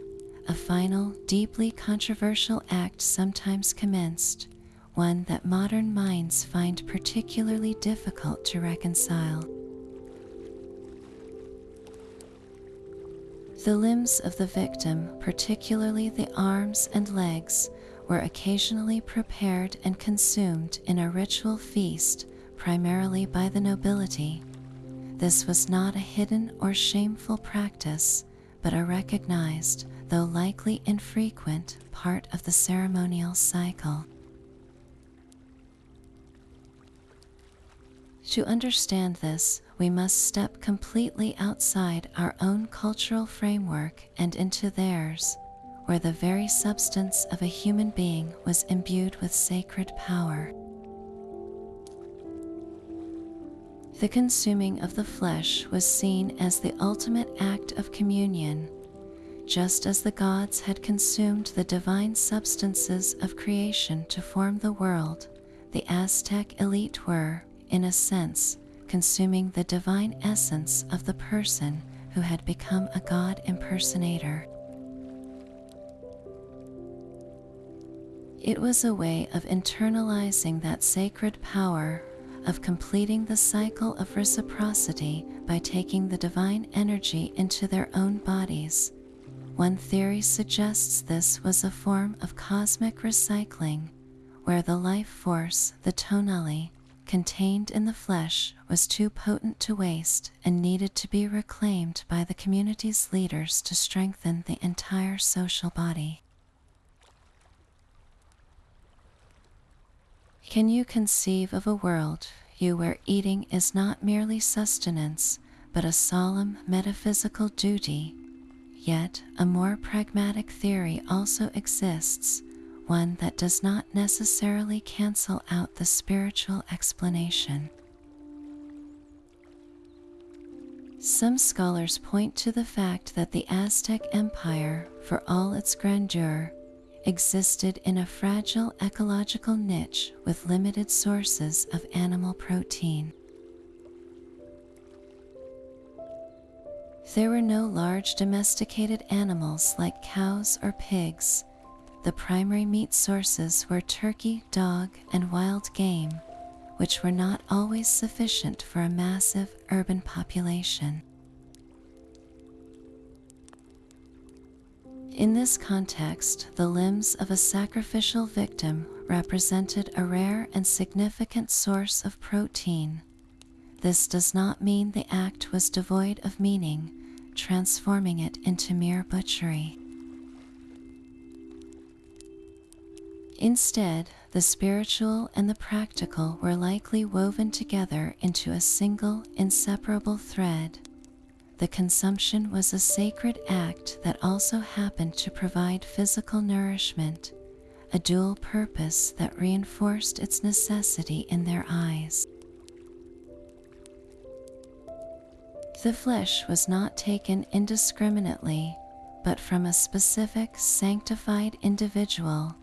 a final, deeply controversial act sometimes commenced, one that modern minds find particularly difficult to reconcile. The limbs of the victim, particularly the arms and legs, were occasionally prepared and consumed in a ritual feast, primarily by the nobility. This was not a hidden or shameful practice, but a recognized, though likely infrequent, part of the ceremonial cycle. To understand this, we must step completely outside our own cultural framework and into theirs, where the very substance of a human being was imbued with sacred power. The consuming of the flesh was seen as the ultimate act of communion. Just as the gods had consumed the divine substances of creation to form the world, the Aztec elite were, in a sense, consuming the divine essence of the person who had become a god impersonator. It was a way of internalizing that sacred power, of completing the cycle of reciprocity by taking the divine energy into their own bodies. One theory suggests this was a form of cosmic recycling, where the life force, the tonali, contained in the flesh was too potent to waste and needed to be reclaimed by the community's leaders to strengthen the entire social body. Can you conceive of a world where eating is not merely sustenance, but a solemn metaphysical duty? Yet a more pragmatic theory also exists, one that does not necessarily cancel out the spiritual explanation. Some scholars point to the fact that the Aztec Empire, for all its grandeur, existed in a fragile ecological niche with limited sources of animal protein. There were no large domesticated animals like cows or pigs. The primary meat sources were turkey, dog, and wild game, which were not always sufficient for a massive urban population. In this context, the limbs of a sacrificial victim represented a rare and significant source of protein. This does not mean the act was devoid of meaning, transforming it into mere butchery. Instead, the spiritual and the practical were likely woven together into a single, inseparable thread. The consumption was a sacred act that also happened to provide physical nourishment, a dual purpose that reinforced its necessity in their eyes. The flesh was not taken indiscriminately, but from a specific, sanctified individual,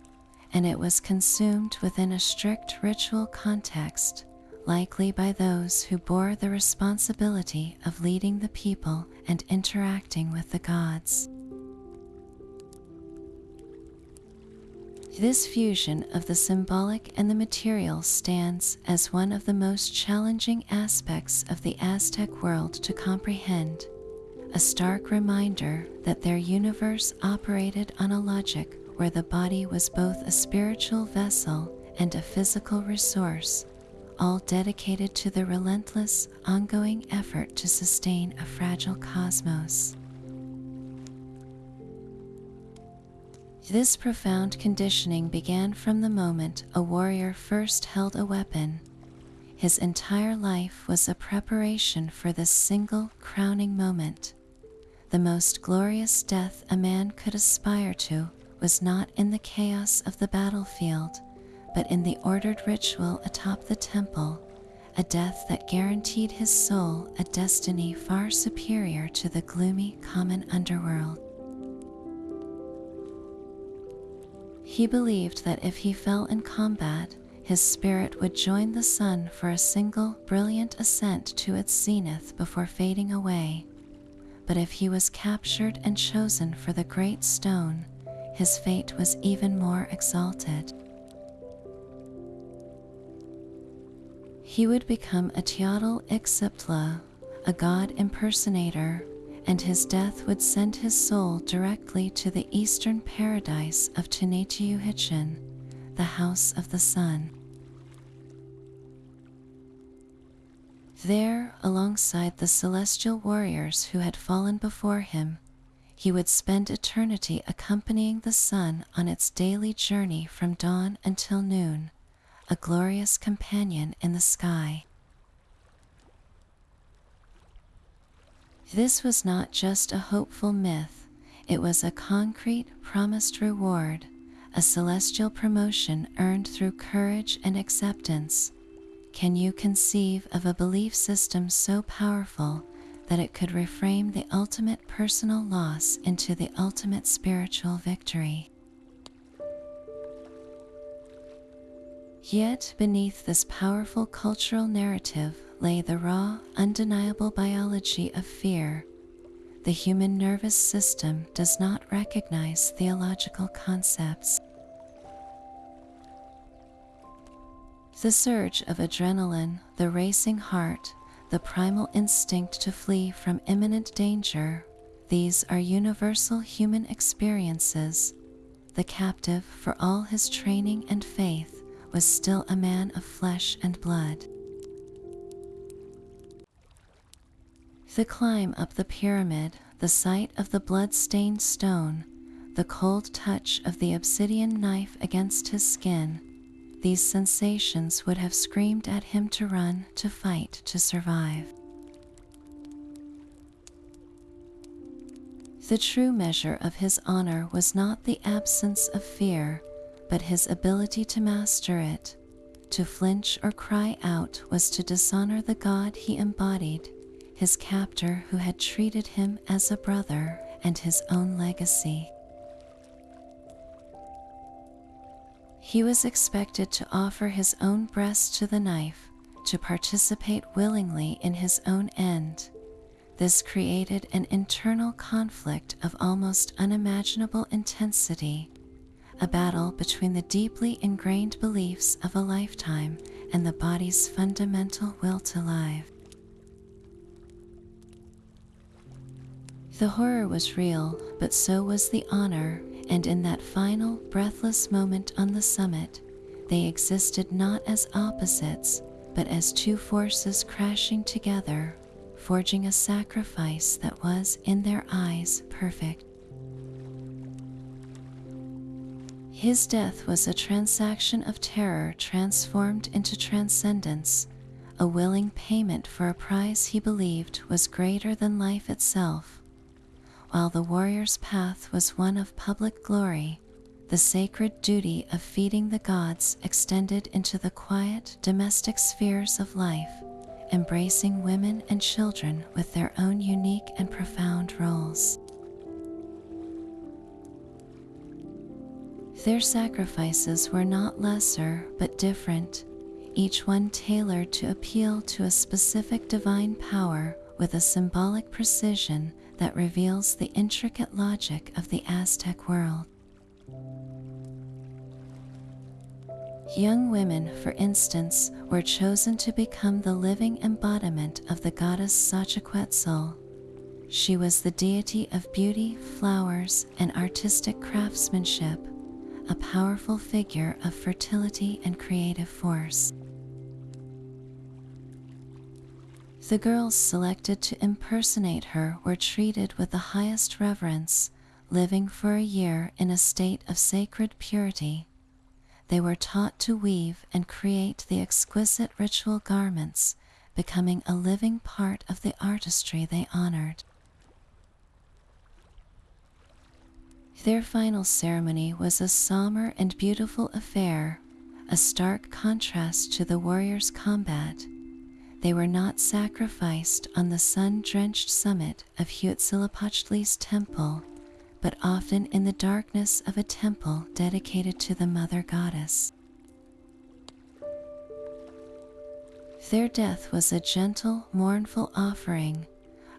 and it was consumed within a strict ritual context, likely by those who bore the responsibility of leading the people and interacting with the gods. This fusion of the symbolic and the material stands as one of the most challenging aspects of the Aztec world to comprehend, a stark reminder that their universe operated on a logic where the body was both a spiritual vessel and a physical resource, all dedicated to the relentless, ongoing effort to sustain a fragile cosmos. This profound conditioning began from the moment a warrior first held a weapon. His entire life was a preparation for this single crowning moment. The most glorious death a man could aspire to was not in the chaos of the battlefield, but in the ordered ritual atop the temple, a death that guaranteed his soul a destiny far superior to the gloomy common underworld. He believed that if he fell in combat, his spirit would join the sun for a single brilliant ascent to its zenith before fading away. But if he was captured and chosen for the great stone, his fate was even more exalted. He would become a Tenochtitlan, a god impersonator, and his death would send his soul directly to the eastern paradise of Tenochtitlan, the House of the Sun. There, alongside the celestial warriors who had fallen before him, he would spend eternity accompanying the sun on its daily journey from dawn until noon, a glorious companion in the sky. This was not just a hopeful myth, it was a concrete, promised reward, a celestial promotion earned through courage and acceptance. Can you conceive of a belief system so powerful that it could reframe the ultimate personal loss into the ultimate spiritual victory? Yet beneath this powerful cultural narrative lay the raw, undeniable biology of fear. The human nervous system does not recognize theological concepts. The surge of adrenaline, the racing heart, the primal instinct to flee from imminent danger, these are universal human experiences. The captive, for all his training and faith, was still a man of flesh and blood. The climb up the pyramid, the sight of the blood-stained stone, the cold touch of the obsidian knife against his skin, these sensations would have screamed at him to run, to fight, to survive. The true measure of his honor was not the absence of fear, but his ability to master it. To flinch or cry out was to dishonor the God he embodied, his captor who had treated him as a brother, and his own legacy. He was expected to offer his own breast to the knife, to participate willingly in his own end. This created an internal conflict of almost unimaginable intensity, a battle between the deeply ingrained beliefs of a lifetime and the body's fundamental will to live. The horror was real, but so was the honor, and in that final, breathless moment on the summit, they existed not as opposites, but as two forces crashing together, forging a sacrifice that was, in their eyes, perfect. His death was a transaction of terror transformed into transcendence, a willing payment for a prize he believed was greater than life itself. While the warrior's path was one of public glory, the sacred duty of feeding the gods extended into the quiet, domestic spheres of life, embracing women and children with their own unique and profound roles. Their sacrifices were not lesser, but different, each one tailored to appeal to a specific divine power with a symbolic precision that reveals the intricate logic of the Aztec world. Young women, for instance, were chosen to become the living embodiment of the goddess Xochiquetzal. She was the deity of beauty, flowers, and artistic craftsmanship, a powerful figure of fertility and creative force. The girls selected to impersonate her were treated with the highest reverence, living for a year in a state of sacred purity. They were taught to weave and create the exquisite ritual garments, becoming a living part of the artistry they honored. Their final ceremony was a somber and beautiful affair, a stark contrast to the warriors' combat. They were not sacrificed on the sun-drenched summit of Huitzilopochtli's temple, but often in the darkness of a temple dedicated to the mother goddess. Their death was a gentle, mournful offering,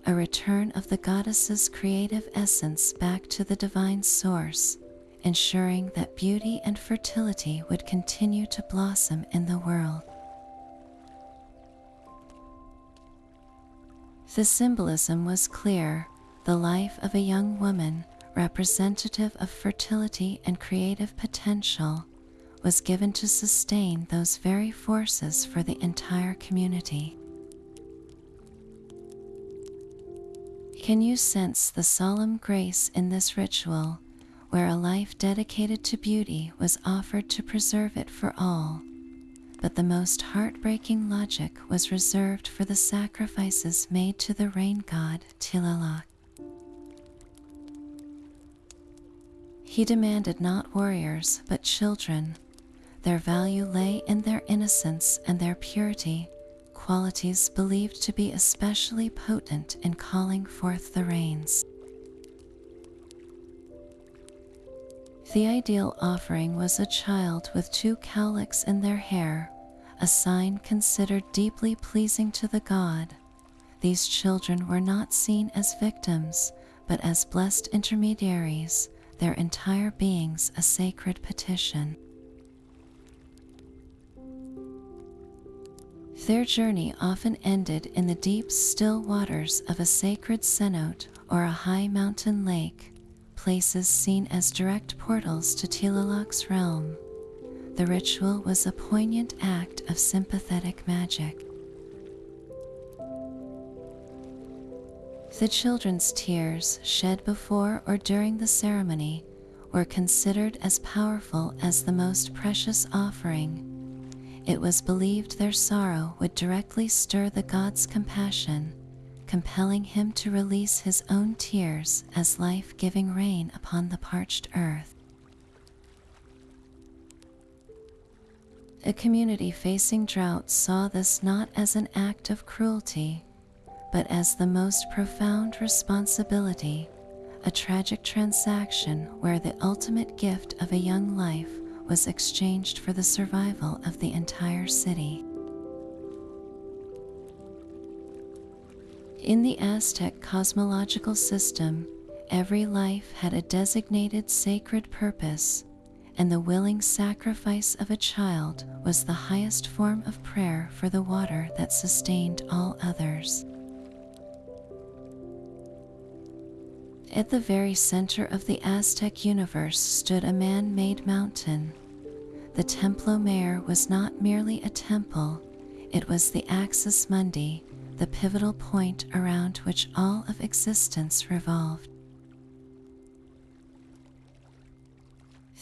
a return of the goddess's creative essence back to the divine source, ensuring that beauty and fertility would continue to blossom in the world. The symbolism was clear: the life of a young woman, representative of fertility and creative potential, was given to sustain those very forces for the entire community. Can you sense the solemn grace in this ritual, where a life dedicated to beauty was offered to preserve it for all, but the most heartbreaking logic was reserved for the sacrifices made to the rain god Tlaloc? He demanded not warriors, but children. Their value lay in their innocence and their purity, qualities believed to be especially potent in calling forth the rains. The ideal offering was a child with 2 cowlicks in their hair, a sign considered deeply pleasing to the god. These children were not seen as victims, but as blessed intermediaries, their entire beings a sacred petition. Their journey often ended in the deep, still waters of a sacred cenote or a high mountain lake, places seen as direct portals to Tlaloc's realm. The ritual was a poignant act of sympathetic magic. The children's tears, shed before or during the ceremony, were considered as powerful as the most precious offering. It was believed their sorrow would directly stir the god's compassion, compelling him to release his own tears as life-giving rain upon the parched earth. A community facing drought saw this not as an act of cruelty, but as the most profound responsibility, a tragic transaction where the ultimate gift of a young life was exchanged for the survival of the entire city. In the Aztec cosmological system, every life had a designated sacred purpose, and the willing sacrifice of a child was the highest form of prayer for the water that sustained all others. At the very center of the Aztec universe stood a man-made mountain. The Templo Mayor was not merely a temple, it was the axis mundi, the pivotal point around which all of existence revolved.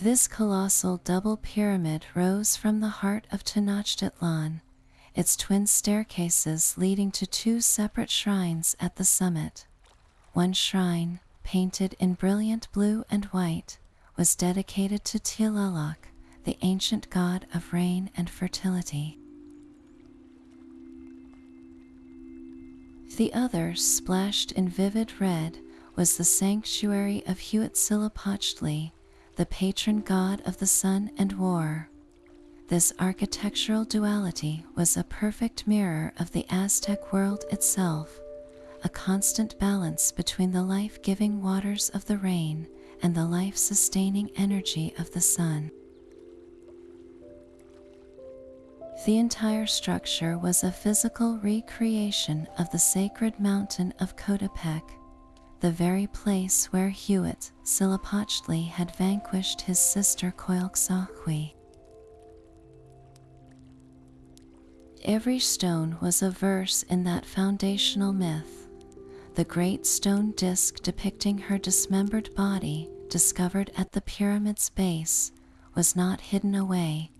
This colossal double pyramid rose from the heart of Tenochtitlan, its twin staircases leading to 2 separate shrines at the summit. One shrine, painted in brilliant blue and white, was dedicated to Tlaloc, the ancient god of rain and fertility. The other, splashed in vivid red, was the sanctuary of Huitzilopochtli, the patron god of the sun and war. This architectural duality was a perfect mirror of the Aztec world itself, a constant balance between the life-giving waters of the rain and the life-sustaining energy of the sun. The entire structure was a physical recreation of the sacred mountain of Coatepec, the very place where Huitzilopochtli had vanquished his sister Coilxauhqui. Every stone was a verse in that foundational myth. The great stone disk depicting her dismembered body, discovered at the pyramid's base, was not hidden away.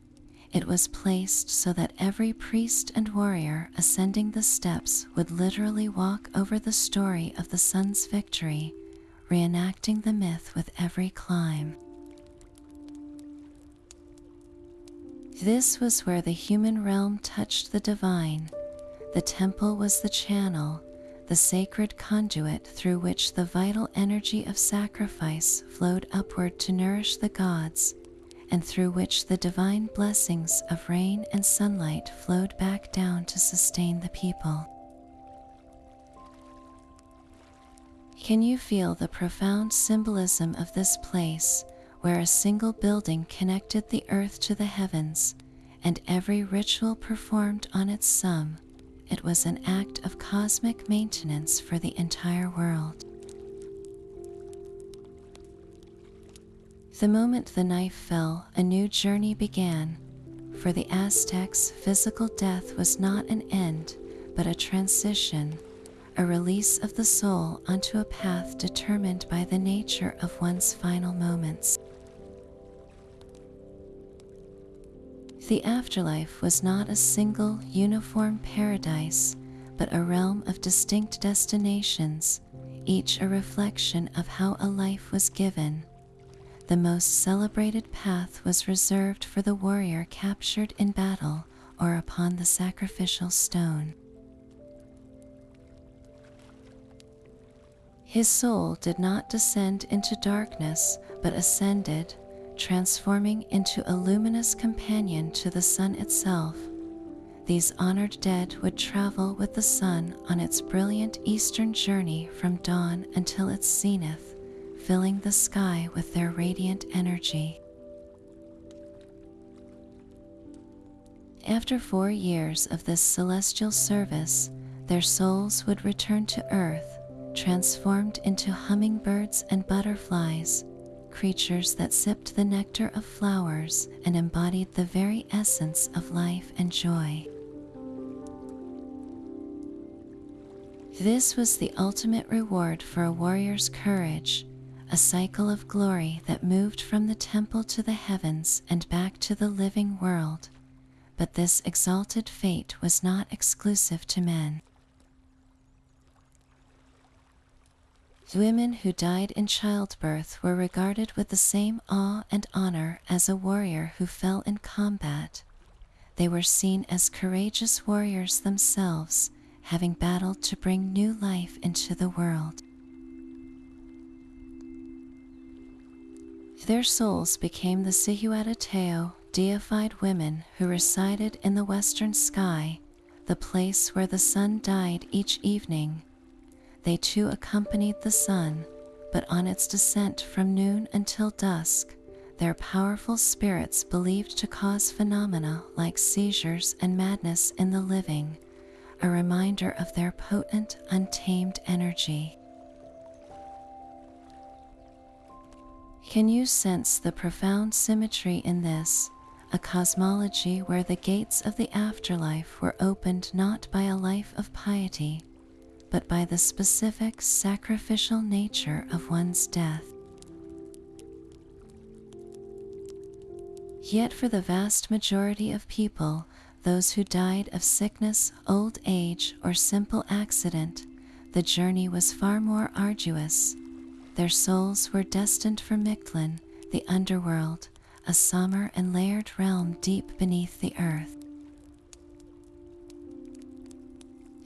It was placed so that every priest and warrior ascending the steps would literally walk over the story of the sun's victory, reenacting the myth with every climb. This was where the human realm touched the divine. The temple was the channel, the sacred conduit through which the vital energy of sacrifice flowed upward to nourish the gods, and through which the divine blessings of rain and sunlight flowed back down to sustain the people. Can you feel the profound symbolism of this place, where a single building connected the earth to the heavens, and every ritual performed on its sum? It was an act of cosmic maintenance for the entire world. The moment the knife fell, a new journey began. For the Aztecs, physical death was not an end, but a transition, a release of the soul onto a path determined by the nature of one's final moments. The afterlife was not a single, uniform paradise, but a realm of distinct destinations, each a reflection of how a life was given. The most celebrated path was reserved for the warrior captured in battle or upon the sacrificial stone. His soul did not descend into darkness, but ascended, transforming into a luminous companion to the sun itself. These honored dead would travel with the sun on its brilliant eastern journey from dawn until its zenith, filling the sky with their radiant energy. After 4 years of this celestial service, their souls would return to earth, transformed into hummingbirds and butterflies, creatures that sipped the nectar of flowers and embodied the very essence of life and joy. This was the ultimate reward for a warrior's courage, a cycle of glory that moved from the temple to the heavens and back to the living world. But this exalted fate was not exclusive to men. Women who died in childbirth were regarded with the same awe and honor as a warrior who fell in combat. They were seen as courageous warriors themselves, having battled to bring new life into the world. Their souls became the Cihuatateo, deified women who resided in the western sky, the place where the sun died each evening. They too accompanied the sun, but on its descent from noon until dusk, their powerful spirits believed to cause phenomena like seizures and madness in the living, a reminder of their potent, untamed energy. Can you sense the profound symmetry in this, a cosmology where the gates of the afterlife were opened not by a life of piety, but by the specific sacrificial nature of one's death? Yet for the vast majority of people, those who died of sickness, old age, or simple accident, the journey was far more arduous. Their souls were destined for Mictlan, the underworld, a somber and layered realm deep beneath the earth.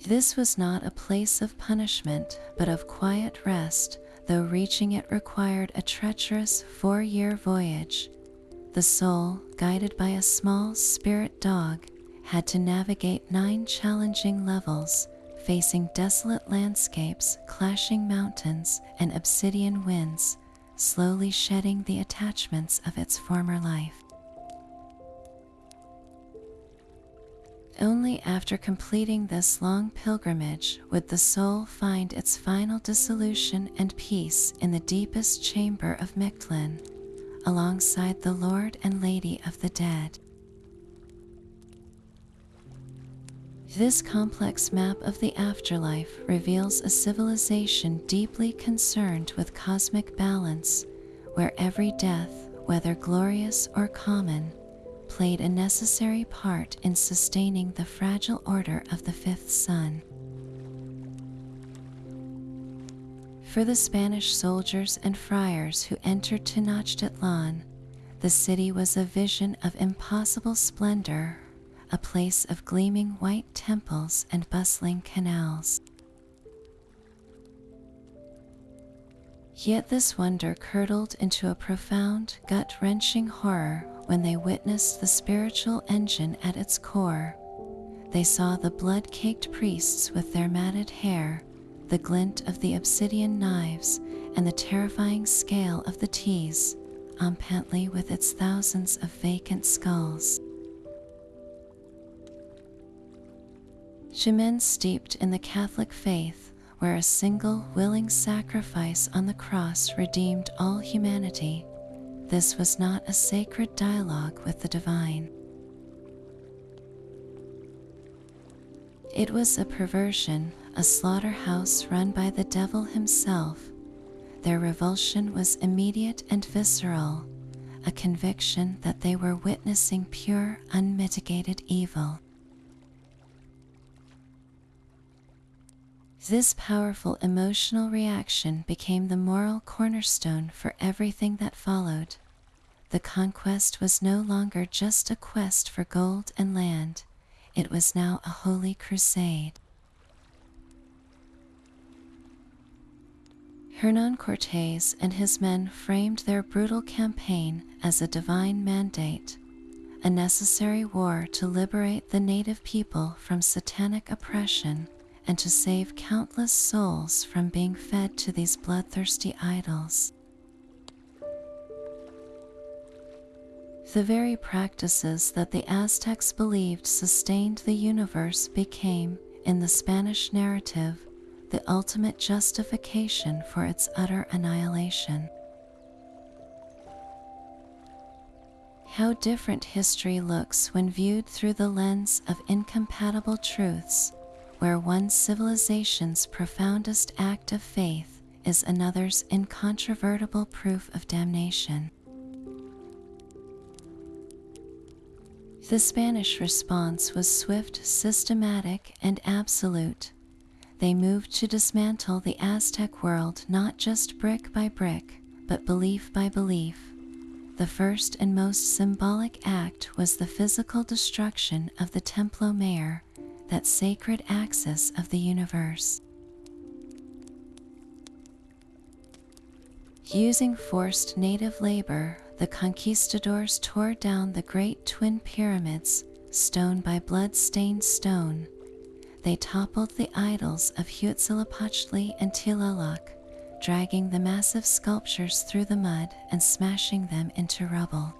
This was not a place of punishment, but of quiet rest, though reaching it required a treacherous 4-year voyage. The soul, guided by a small spirit dog, had to navigate 9 challenging levels, facing desolate landscapes, clashing mountains, and obsidian winds, slowly shedding the attachments of its former life. Only after completing this long pilgrimage would the soul find its final dissolution and peace in the deepest chamber of Mictlan, alongside the Lord and Lady of the Dead. This complex map of the afterlife reveals a civilization deeply concerned with cosmic balance, where every death, whether glorious or common, played a necessary part in sustaining the fragile order of the fifth sun. For the Spanish soldiers and friars who entered Tenochtitlan, the city was a vision of impossible splendor, a place of gleaming white temples and bustling canals. Yet this wonder curdled into a profound, gut-wrenching horror when they witnessed the spiritual engine at its core. They saw the blood-caked priests with their matted hair, the glint of the obsidian knives, and the terrifying scale of the T's, Pentley with its thousands of vacant skulls. To men steeped in the Catholic faith, where a single willing sacrifice on the cross redeemed all humanity, this was not a sacred dialogue with the divine. It was a perversion, a slaughterhouse run by the devil himself. Their revulsion was immediate and visceral, a conviction that they were witnessing pure, unmitigated evil. This powerful emotional reaction became the moral cornerstone for everything that followed. The conquest was no longer just a quest for gold and land, it was now a holy crusade. Hernán Cortés and his men framed their brutal campaign as a divine mandate, a necessary war to liberate the native people from satanic oppression and to save countless souls from being fed to these bloodthirsty idols. The very practices that the Aztecs believed sustained the universe became, in the Spanish narrative, the ultimate justification for its utter annihilation. How different history looks when viewed through the lens of incompatible truths, where one civilization's profoundest act of faith is another's incontrovertible proof of damnation. The Spanish response was swift, systematic, and absolute. They moved to dismantle the Aztec world not just brick by brick, but belief by belief. The first and most symbolic act was the physical destruction of the Templo Mayor, that sacred axis of the universe. Using forced native labor, the conquistadors tore down the great twin pyramids, stone by blood-stained stone. They toppled the idols of Huitzilopochtli and Tlaloc, dragging the massive sculptures through the mud and smashing them into rubble.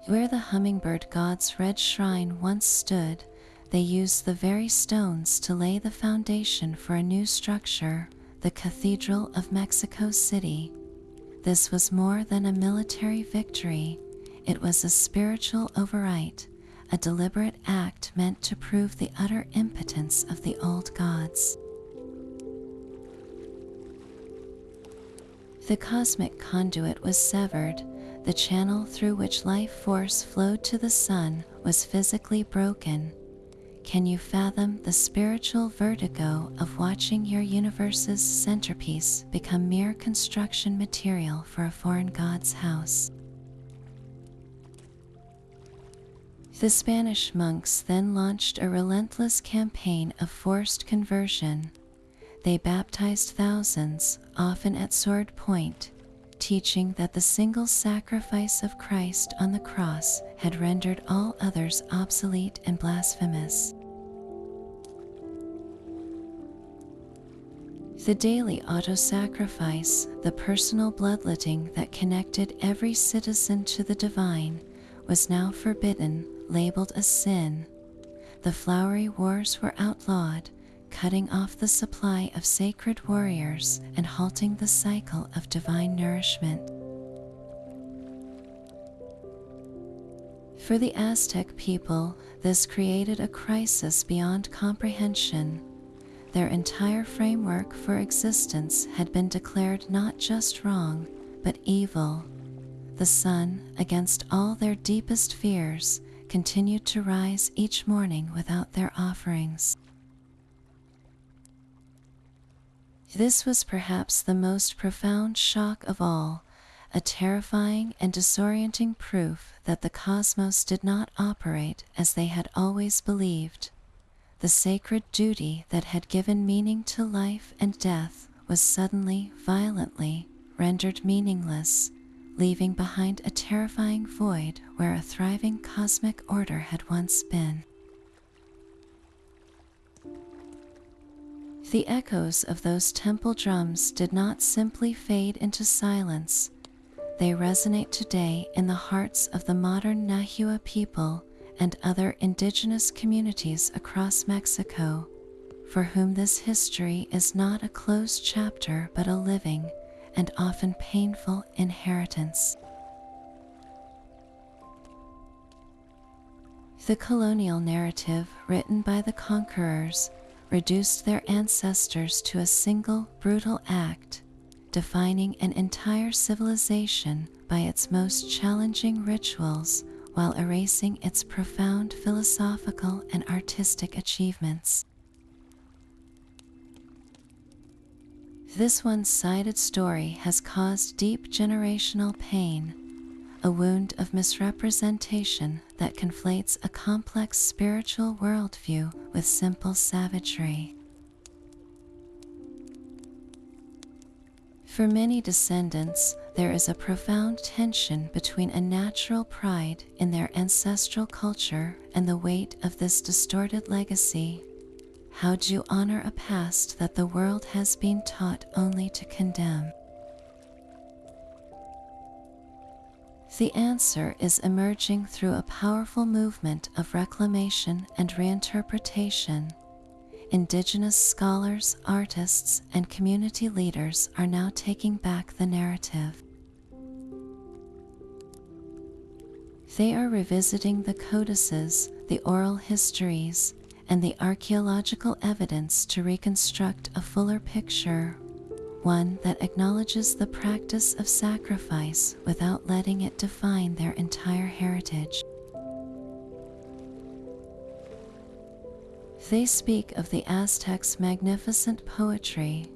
Where the hummingbird god's red shrine once stood, they used the very stones to lay the foundation for a new structure, the Cathedral of Mexico City. This was more than a military victory, it was a spiritual overwrite, a deliberate act meant to prove the utter impotence of the old gods. The cosmic conduit was severed. The channel through which life force flowed to the sun was physically broken. Can you fathom the spiritual vertigo of watching your universe's centerpiece become mere construction material for a foreign god's house? The Spanish monks then launched a relentless campaign of forced conversion. They baptized thousands, often at sword point, teaching that the single sacrifice of Christ on the cross had rendered all others obsolete and blasphemous. The daily auto-sacrifice, the personal bloodletting that connected every citizen to the divine, was now forbidden, labeled a sin. The flowery wars were outlawed, cutting off the supply of sacred warriors and halting the cycle of divine nourishment. For the Aztec people, this created a crisis beyond comprehension. Their entire framework for existence had been declared not just wrong, but evil. The sun, against all their deepest fears, continued to rise each morning without their offerings. This was perhaps the most profound shock of all, a terrifying and disorienting proof that the cosmos did not operate as they had always believed. The sacred duty that had given meaning to life and death was suddenly, violently rendered meaningless, leaving behind a terrifying void where a thriving cosmic order had once been. The echoes of those temple drums did not simply fade into silence. They resonate today in the hearts of the modern Nahua people and other indigenous communities across Mexico, for whom this history is not a closed chapter but a living and often painful inheritance. The colonial narrative written by the conquerors reduced their ancestors to a single brutal act, defining an entire civilization by its most challenging rituals while erasing its profound philosophical and artistic achievements. This one-sided story has caused deep generational pain, a wound of misrepresentation that conflates a complex spiritual worldview with simple savagery. For many descendants, there is a profound tension between a natural pride in their ancestral culture and the weight of this distorted legacy. How do you honor a past that the world has been taught only to condemn? The answer is emerging through a powerful movement of reclamation and reinterpretation. Indigenous scholars, artists, and community leaders are now taking back the narrative. They are revisiting the codices, the oral histories, and the archaeological evidence to reconstruct a fuller picture, one that acknowledges the practice of sacrifice without letting it define their entire heritage. They speak of the Aztecs' magnificent poetry,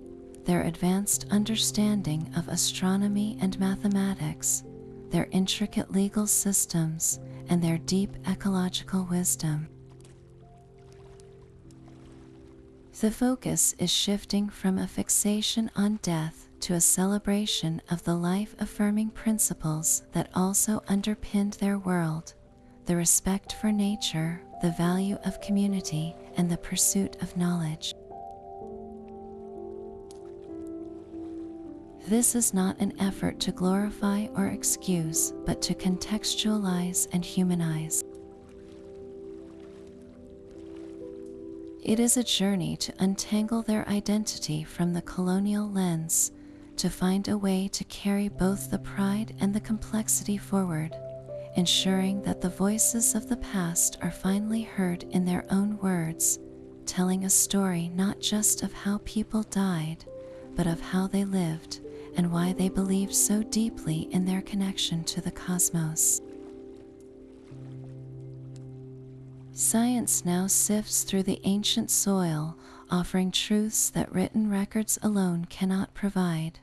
their advanced understanding of astronomy and mathematics, their intricate legal systems, and their deep ecological wisdom. The focus is shifting from a fixation on death to a celebration of the life-affirming principles that also underpinned their world: the respect for nature, the value of community, and the pursuit of knowledge. This is not an effort to glorify or excuse, but to contextualize and humanize. It is a journey to untangle their identity from the colonial lens, to find a way to carry both the pride and the complexity forward, ensuring that the voices of the past are finally heard in their own words, telling a story not just of how people died, but of how they lived and why they believed so deeply in their connection to the cosmos. Science now sifts through the ancient soil, offering truths that written records alone cannot provide.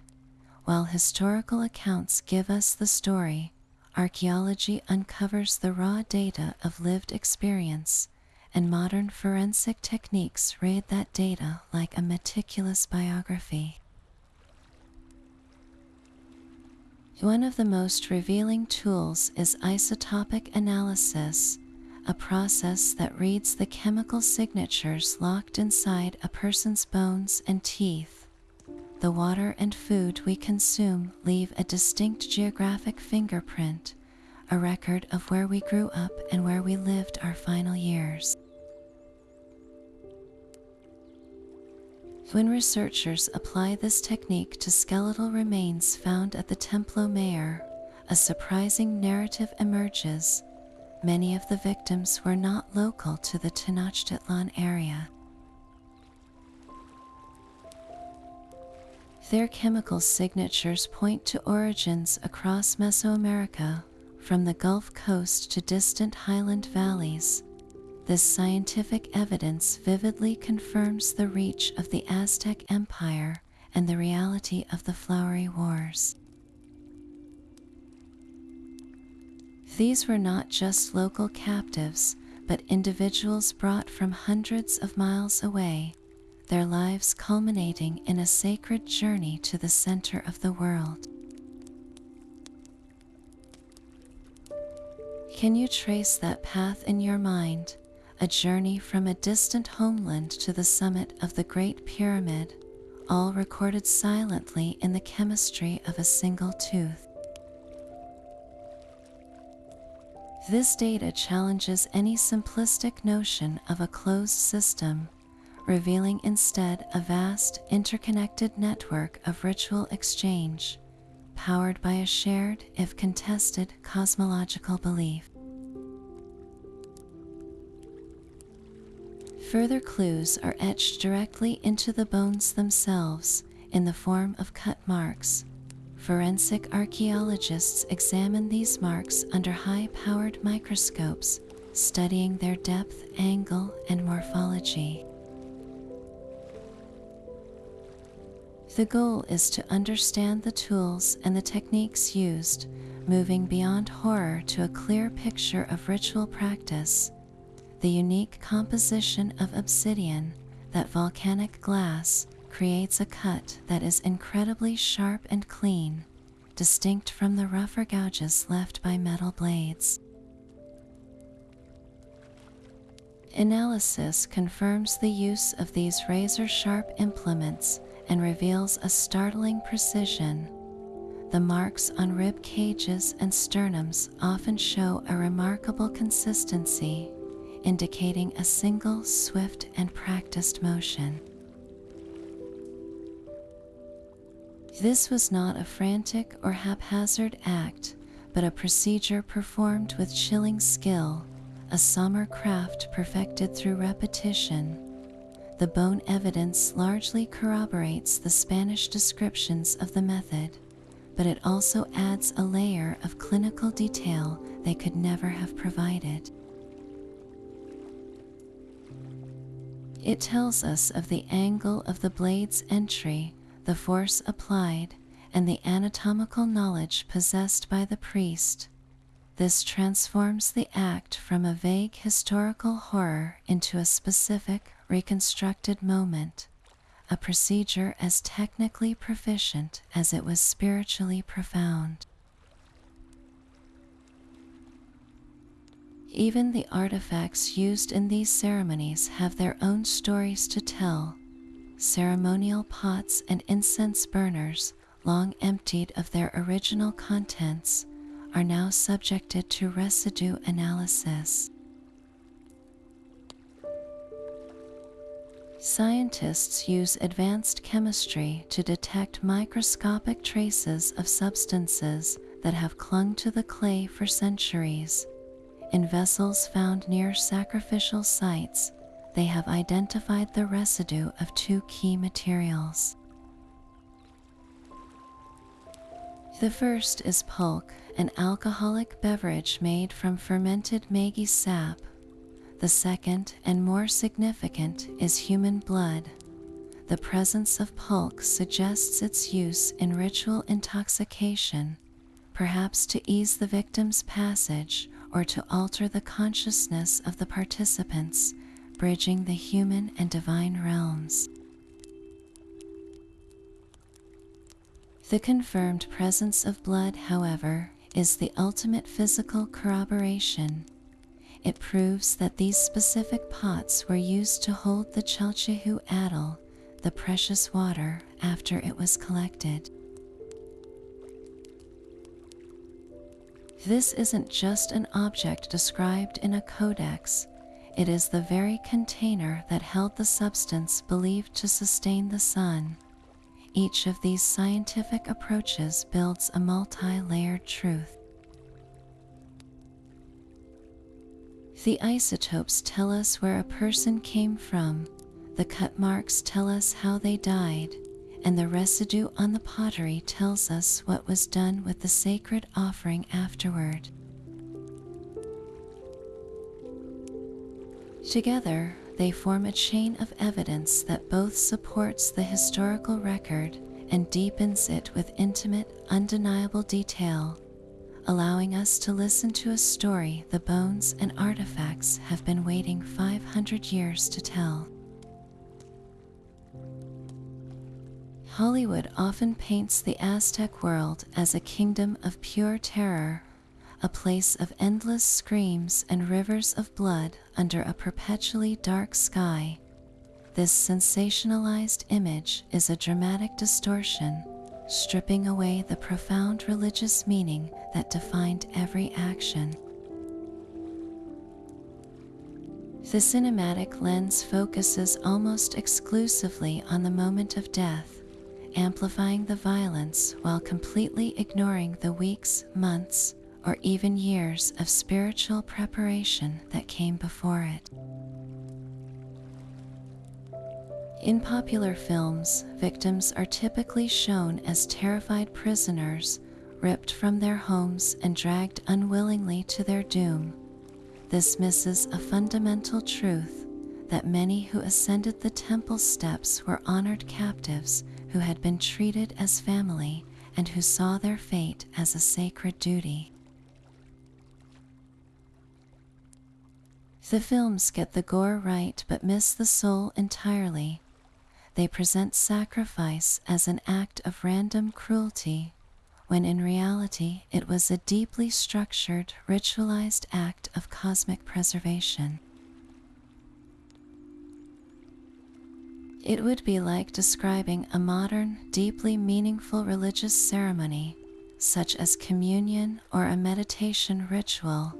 While historical accounts give us the story, archaeology uncovers the raw data of lived experience, and modern forensic techniques read that data like a meticulous biography. One of the most revealing tools is isotopic analysis, a process that reads the chemical signatures locked inside a person's bones and teeth. The water and food we consume leave a distinct geographic fingerprint, a record of where we grew up and where we lived our final years. When researchers apply this technique to skeletal remains found at the Templo Mayor, a surprising narrative emerges. many of the victims were not local to the Tenochtitlan area. Their chemical signatures point to origins across Mesoamerica, from the Gulf Coast to distant highland valleys. This scientific evidence vividly confirms the reach of the Aztec Empire and the reality of the Flowery Wars. These were not just local captives, but individuals brought from hundreds of miles away, their lives culminating in a sacred journey to the center of the world. Can you trace that path in your mind? A journey from a distant homeland to the summit of the Great Pyramid, all recorded silently in the chemistry of a single tooth. This data challenges any simplistic notion of a closed system, revealing instead a vast, interconnected network of ritual exchange, powered by a shared, if contested, cosmological belief. Further clues are etched directly into the bones themselves in the form of cut marks. Forensic archaeologists examine these marks under high-powered microscopes, studying their depth, angle, and morphology. The goal is to understand the tools and the techniques used, moving beyond horror to a clear picture of ritual practice. The unique composition of obsidian, that volcanic glass, creates a cut that is incredibly sharp and clean, distinct from the rougher gouges left by metal blades. Analysis confirms the use of these razor-sharp implements and reveals a startling precision. The marks on rib cages and sternums often show a remarkable consistency, indicating a single, swift, and practiced motion. This was not a frantic or haphazard act, but a procedure performed with chilling skill, a somber craft perfected through repetition. The bone evidence largely corroborates the Spanish descriptions of the method, but it also adds a layer of clinical detail they could never have provided. It tells us of the angle of the blade's entry, the force applied, and the anatomical knowledge possessed by the priest. This transforms the act from a vague historical horror into a specific, reconstructed moment, a procedure as technically proficient as it was spiritually profound. Even the artifacts used in these ceremonies have their own stories to tell. Ceremonial pots and incense burners, long emptied of their original contents, are now subjected to residue analysis. Scientists use advanced chemistry to detect microscopic traces of substances that have clung to the clay for centuries. In vessels found near sacrificial sites, they have identified the residue of two key materials. The first is pulque, an alcoholic beverage made from fermented maguey sap. The second, and more significant, is human blood. The presence of pulque suggests its use in ritual intoxication, perhaps to ease the victim's passage or to alter the consciousness of the participants, bridging the human and divine realms. The confirmed presence of blood, however, is the ultimate physical corroboration. It proves that these specific pots were used to hold the chalchihu adel, the precious water, after it was collected. This isn't just an object described in a codex, it is the very container that held the substance believed to sustain the sun. Each of these scientific approaches builds a multi-layered truth. The isotopes tell us where a person came from, the cut marks tell us how they died, and the residue on the pottery tells us what was done with the sacred offering afterward. Together, they form a chain of evidence that both supports the historical record and deepens it with intimate, undeniable detail, allowing us to listen to a story the bones and artifacts have been waiting 500 years to tell. Hollywood often paints the Aztec world as a kingdom of pure terror, a place of endless screams and rivers of blood under a perpetually dark sky. This sensationalized image is a dramatic distortion, stripping away the profound religious meaning that defined every action. The cinematic lens focuses almost exclusively on the moment of death, amplifying the violence while completely ignoring the weeks, months, or even years of spiritual preparation that came before it. In popular films, victims are typically shown as terrified prisoners, ripped from their homes and dragged unwillingly to their doom. This misses a fundamental truth that many who ascended the temple steps were honored captives who had been treated as family and who saw their fate as a sacred duty. The films get the gore right but miss the soul entirely. They present sacrifice as an act of random cruelty, when in reality it was a deeply structured, ritualized act of cosmic preservation. It would be like describing a modern, deeply meaningful religious ceremony, such as communion or a meditation ritual,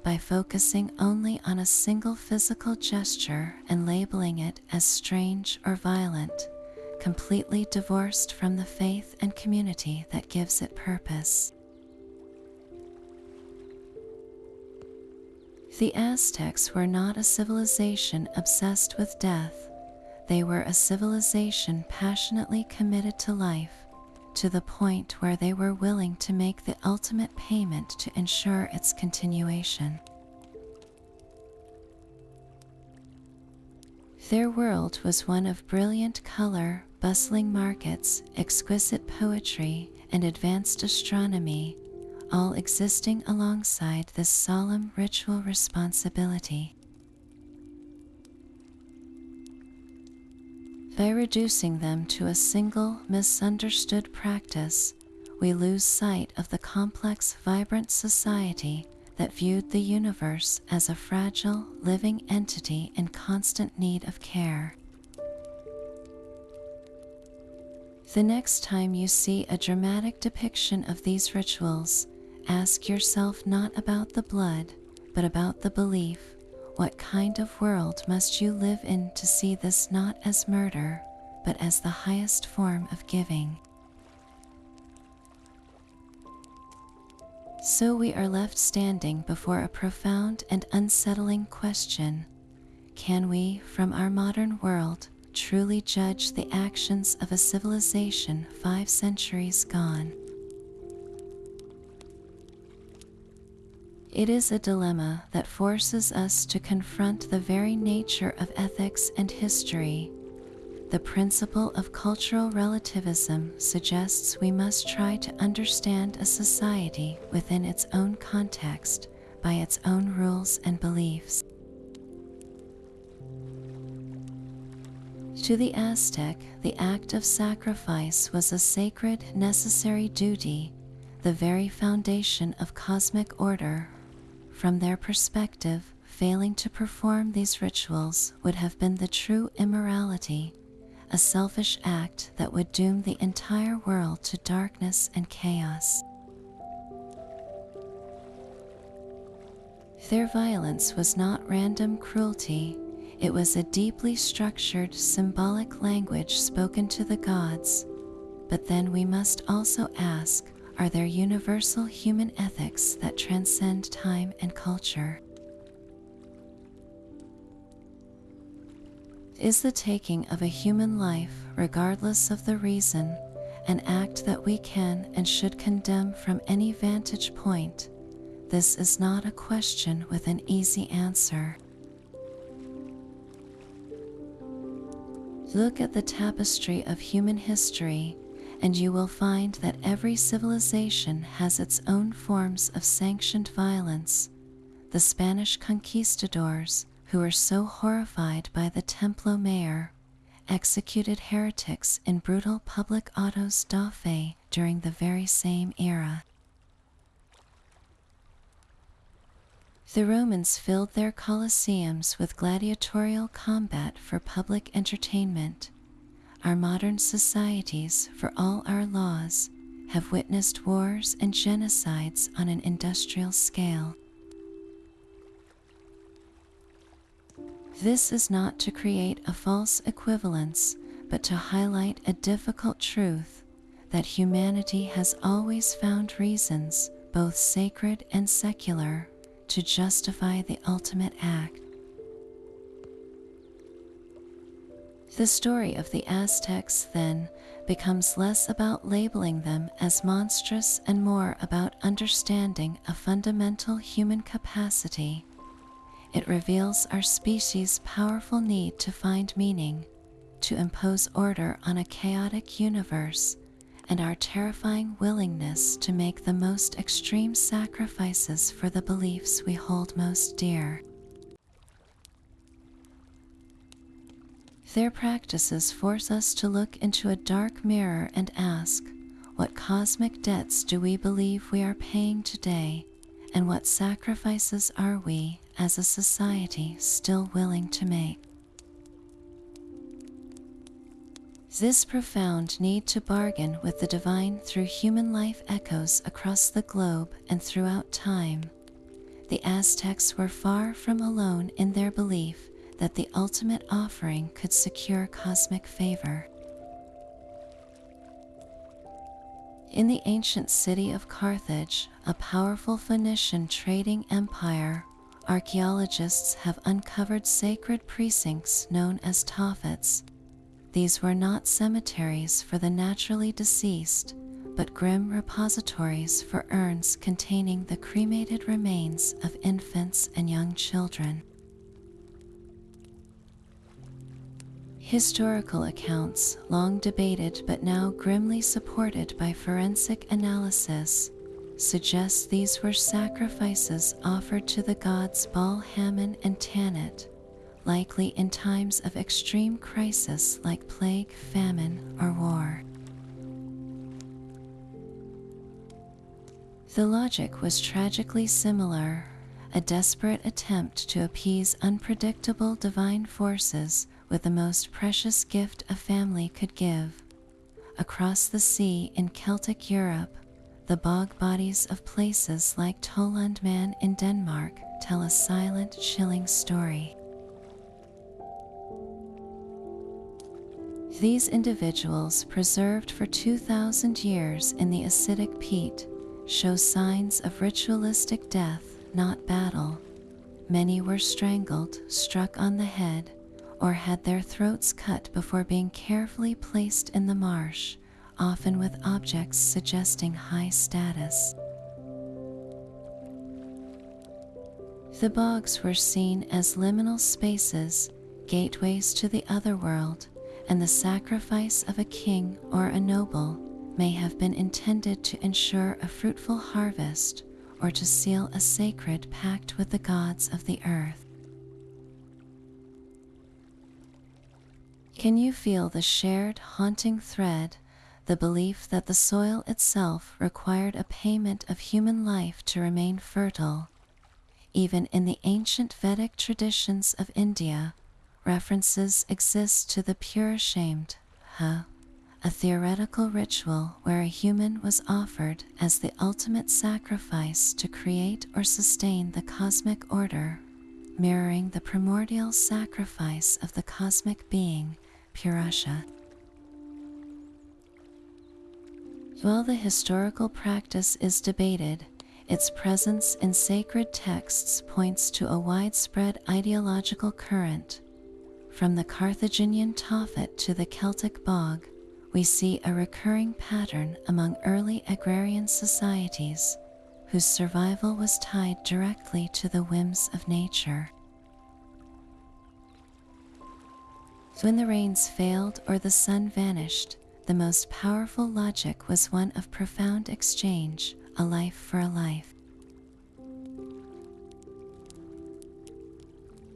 by focusing only on a single physical gesture and labeling it as strange or violent, completely divorced from the faith and community that gives it purpose. The Aztecs were not a civilization obsessed with death. They were a civilization passionately committed to life, to the point where they were willing to make the ultimate payment to ensure its continuation. Their world was one of brilliant color, bustling markets, exquisite poetry, and advanced astronomy, all existing alongside this solemn ritual responsibility. By reducing them to a single, misunderstood practice, we lose sight of the complex, vibrant society that viewed the universe as a fragile, living entity in constant need of care. The next time you see a dramatic depiction of these rituals, ask yourself not about the blood, but about the belief. What kind of world must you live in to see this not as murder, but as the highest form of giving? So we are left standing before a profound and unsettling question. Can we, from our modern world, truly judge the actions of a civilization 5 centuries gone? It is a dilemma that forces us to confront the very nature of ethics and history. The principle of cultural relativism suggests we must try to understand a society within its own context, by its own rules and beliefs. To the Aztec, the act of sacrifice was a sacred, necessary duty, the very foundation of cosmic order. From their perspective, failing to perform these rituals would have been the true immorality, a selfish act that would doom the entire world to darkness and chaos. Their violence was not random cruelty, it was a deeply structured, symbolic language spoken to the gods. But then we must also ask, are there universal human ethics that transcend time and culture? Is the taking of a human life, regardless of the reason, an act that we can and should condemn from any vantage point? This is not a question with an easy answer. Look at the tapestry of human history, and you will find that every civilization has its own forms of sanctioned violence. The Spanish conquistadors, who were so horrified by the Templo Mayor, executed heretics in brutal public autos da fe during the very same era. The Romans filled their colosseums with gladiatorial combat for public entertainment. Our modern societies, for all our laws, have witnessed wars and genocides on an industrial scale. This is not to create a false equivalence, but to highlight a difficult truth, that humanity has always found reasons, both sacred and secular, to justify the ultimate act. The story of the Aztecs, then, becomes less about labeling them as monstrous and more about understanding a fundamental human capacity. It reveals our species' powerful need to find meaning, to impose order on a chaotic universe, and our terrifying willingness to make the most extreme sacrifices for the beliefs we hold most dear. Their practices force us to look into a dark mirror and ask, what cosmic debts do we believe we are paying today, and what sacrifices are we, as a society, still willing to make? This profound need to bargain with the divine through human life echoes across the globe and throughout time. The Aztecs were far from alone in their belief that the ultimate offering could secure cosmic favor. In the ancient city of Carthage, a powerful Phoenician trading empire, archaeologists have uncovered sacred precincts known as taphets. These were not cemeteries for the naturally deceased, but grim repositories for urns containing the cremated remains of infants and young children. Historical accounts, long debated but now grimly supported by forensic analysis, suggest these were sacrifices offered to the gods Baal, Hammon, and Tanit, likely in times of extreme crisis like plague, famine, or war. The logic was tragically similar, a desperate attempt to appease unpredictable divine forces with the most precious gift a family could give. Across the sea in Celtic Europe, the bog bodies of places like Tollundman in Denmark tell a silent, chilling story. These individuals, preserved for 2,000 years in the acidic peat, show signs of ritualistic death, not battle. Many were strangled, struck on the head, or had their throats cut before being carefully placed in the marsh, often with objects suggesting high status. The bogs were seen as liminal spaces, gateways to the otherworld, and the sacrifice of a king or a noble may have been intended to ensure a fruitful harvest or to seal a sacred pact with the gods of the earth. Can you feel the shared haunting thread, the belief that the soil itself required a payment of human life to remain fertile? Even in the ancient Vedic traditions of India, references exist to the purushamed, a theoretical ritual where a human was offered as the ultimate sacrifice to create or sustain the cosmic order, mirroring the primordial sacrifice of the cosmic being, Purusha. While the historical practice is debated, its presence in sacred texts points to a widespread ideological current. From the Carthaginian Tophet to the Celtic bog, we see a recurring pattern among early agrarian societies whose survival was tied directly to the whims of nature. When the rains failed or the sun vanished, the most powerful logic was one of profound exchange, a life for a life.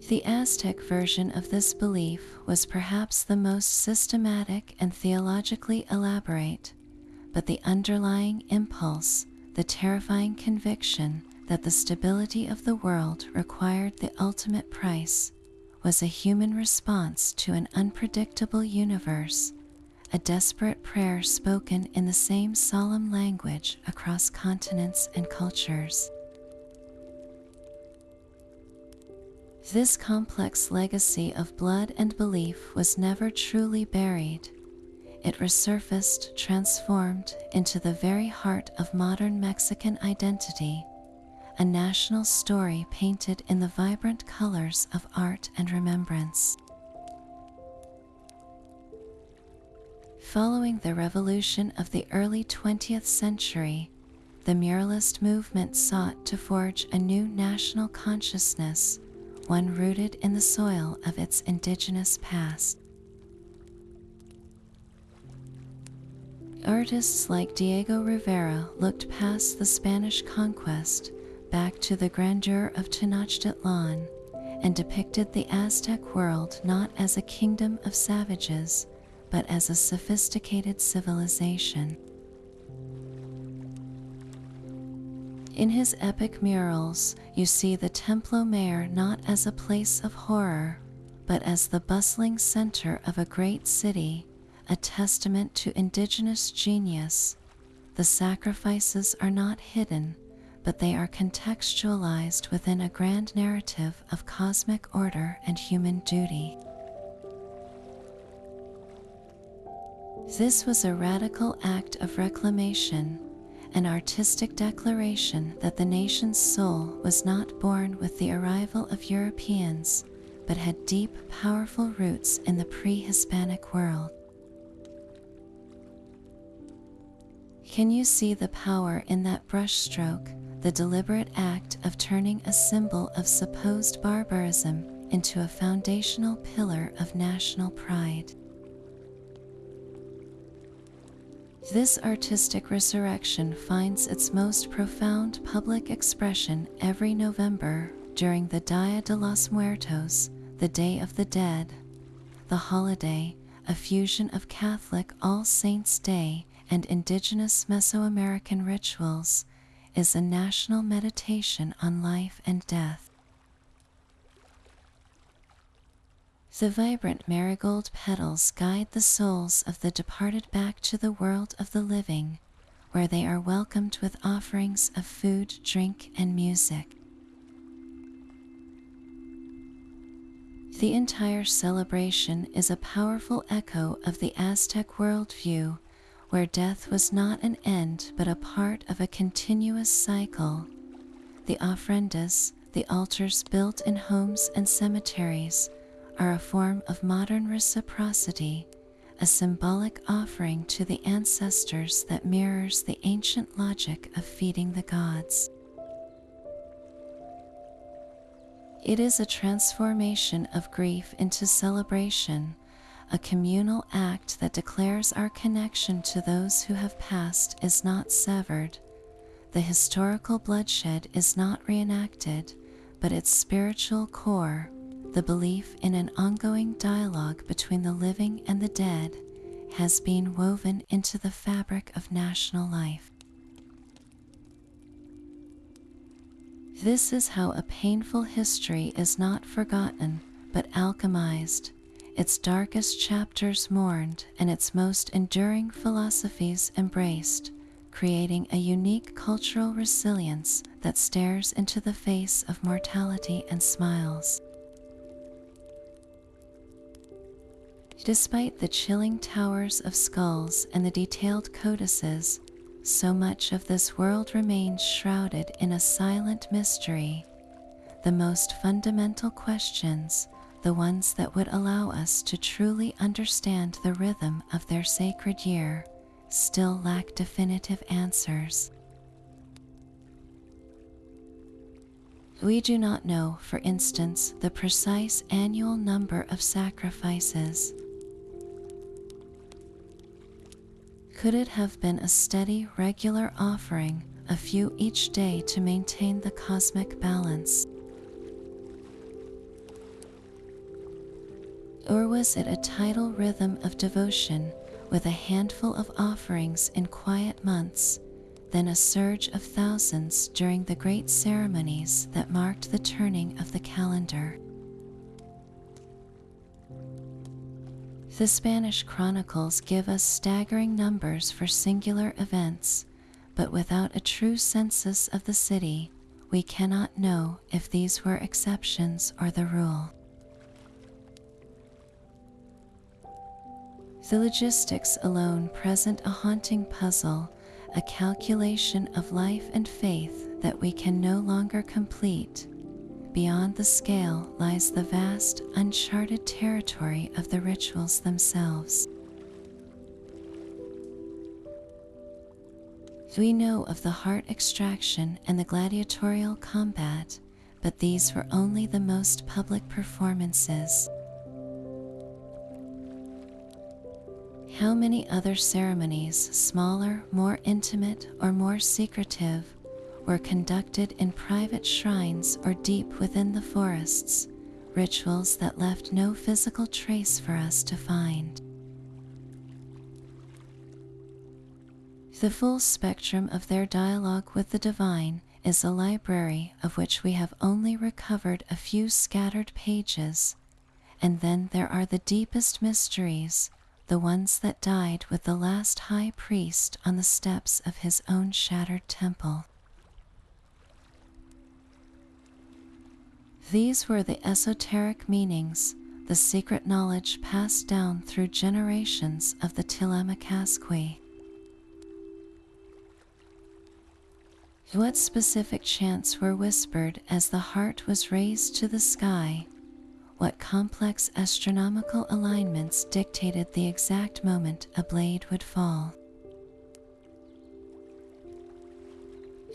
The Aztec version of this belief was perhaps the most systematic and theologically elaborate, but the underlying impulse, the terrifying conviction that the stability of the world required the ultimate price, was a human response to an unpredictable universe, a desperate prayer spoken in the same solemn language across continents and cultures. This complex legacy of blood and belief was never truly buried. It resurfaced, transformed into the very heart of modern Mexican identity, a national story painted in the vibrant colors of art and remembrance. Following the revolution of the early 20th century, the muralist movement sought to forge a new national consciousness, one rooted in the soil of its indigenous past. Artists like Diego Rivera looked past the Spanish conquest back to the grandeur of Tenochtitlan and depicted the Aztec world not as a kingdom of savages, but as a sophisticated civilization. In his epic murals, you see the Templo Mayor not as a place of horror, but as the bustling center of a great city, a testament to indigenous genius. The sacrifices are not hidden, but they are contextualized within a grand narrative of cosmic order and human duty. This was a radical act of reclamation, an artistic declaration that the nation's soul was not born with the arrival of Europeans, but had deep, powerful roots in the pre-Hispanic world. Can you see the power in that brushstroke, the deliberate act of turning a symbol of supposed barbarism into a foundational pillar of national pride? This artistic resurrection finds its most profound public expression every November during the Dia de los Muertos, the Day of the Dead. The holiday, a fusion of Catholic All Saints' Day and indigenous Mesoamerican rituals, is a national meditation on life and death. The vibrant marigold petals guide the souls of the departed back to the world of the living, where they are welcomed with offerings of food, drink, and music. The entire celebration is a powerful echo of the Aztec worldview, where death was not an end but a part of a continuous cycle. The ofrendas, the altars built in homes and cemeteries, are a form of modern reciprocity, a symbolic offering to the ancestors that mirrors the ancient logic of feeding the gods. It is a transformation of grief into celebration, a communal act that declares our connection to those who have passed is not severed. The historical bloodshed is not reenacted, but its spiritual core, the belief in an ongoing dialogue between the living and the dead, has been woven into the fabric of national life. This is how a painful history is not forgotten, but alchemized, its darkest chapters mourned and its most enduring philosophies embraced, creating a unique cultural resilience that stares into the face of mortality and smiles. Despite the chilling towers of skulls and the detailed codices, so much of this world remains shrouded in a silent mystery. The most fundamental questions, the ones that would allow us to truly understand the rhythm of their sacred year, still lack definitive answers. We do not know, for instance, the precise annual number of sacrifices. Could it have been a steady, regular offering, a few each day to maintain the cosmic balance? Or was it a tidal rhythm of devotion with a handful of offerings in quiet months, then a surge of thousands during the great ceremonies that marked the turning of the calendar? The Spanish chronicles give us staggering numbers for singular events, but without a true census of the city, we cannot know if these were exceptions or the rule. The logistics alone present a haunting puzzle, a calculation of life and faith that we can no longer complete. Beyond the scale lies the vast, uncharted territory of the rituals themselves. We know of the heart extraction and the gladiatorial combat, but these were only the most public performances. How many other ceremonies, smaller, more intimate, or more secretive, were conducted in private shrines or deep within the forests, rituals that left no physical trace for us to find? The full spectrum of their dialogue with the divine is a library of which we have only recovered a few scattered pages, and then there are the deepest mysteries, the ones that died with the last high priest on the steps of his own shattered temple. These were the esoteric meanings, the secret knowledge passed down through generations of the Tillamookasqui. What specific chants were whispered as the heart was raised to the sky? What complex astronomical alignments dictated the exact moment a blade would fall?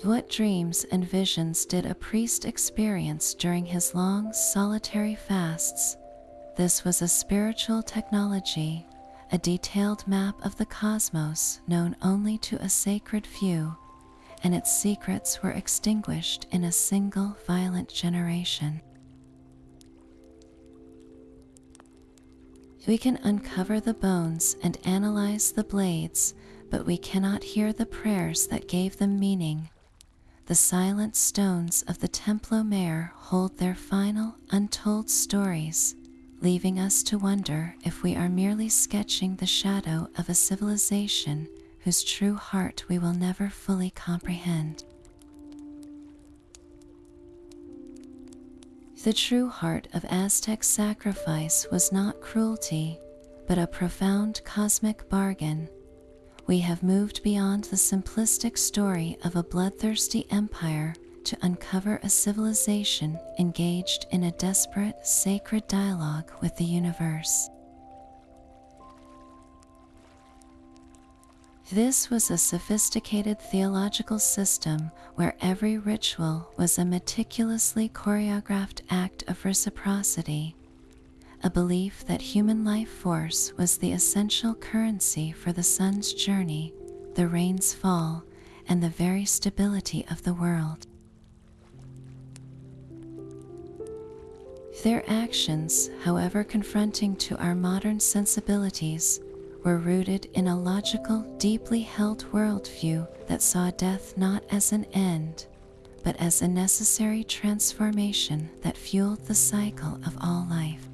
What dreams and visions did a priest experience during his long, solitary fasts? This was a spiritual technology, a detailed map of the cosmos known only to a sacred few, and its secrets were extinguished in a single violent generation. We can uncover the bones and analyze the blades, but we cannot hear the prayers that gave them meaning. The silent stones of the Templo Mayor hold their final, untold stories, leaving us to wonder if we are merely sketching the shadow of a civilization whose true heart we will never fully comprehend. The true heart of Aztec sacrifice was not cruelty, but a profound cosmic bargain. We have moved beyond the simplistic story of a bloodthirsty empire to uncover a civilization engaged in a desperate, sacred dialogue with the universe. This was a sophisticated theological system where every ritual was a meticulously choreographed act of reciprocity, a belief that human life force was the essential currency for the sun's journey, the rain's fall, and the very stability of the world. Their actions, however confronting to our modern sensibilities, were rooted in a logical, deeply held worldview that saw death not as an end, but as a necessary transformation that fueled the cycle of all life.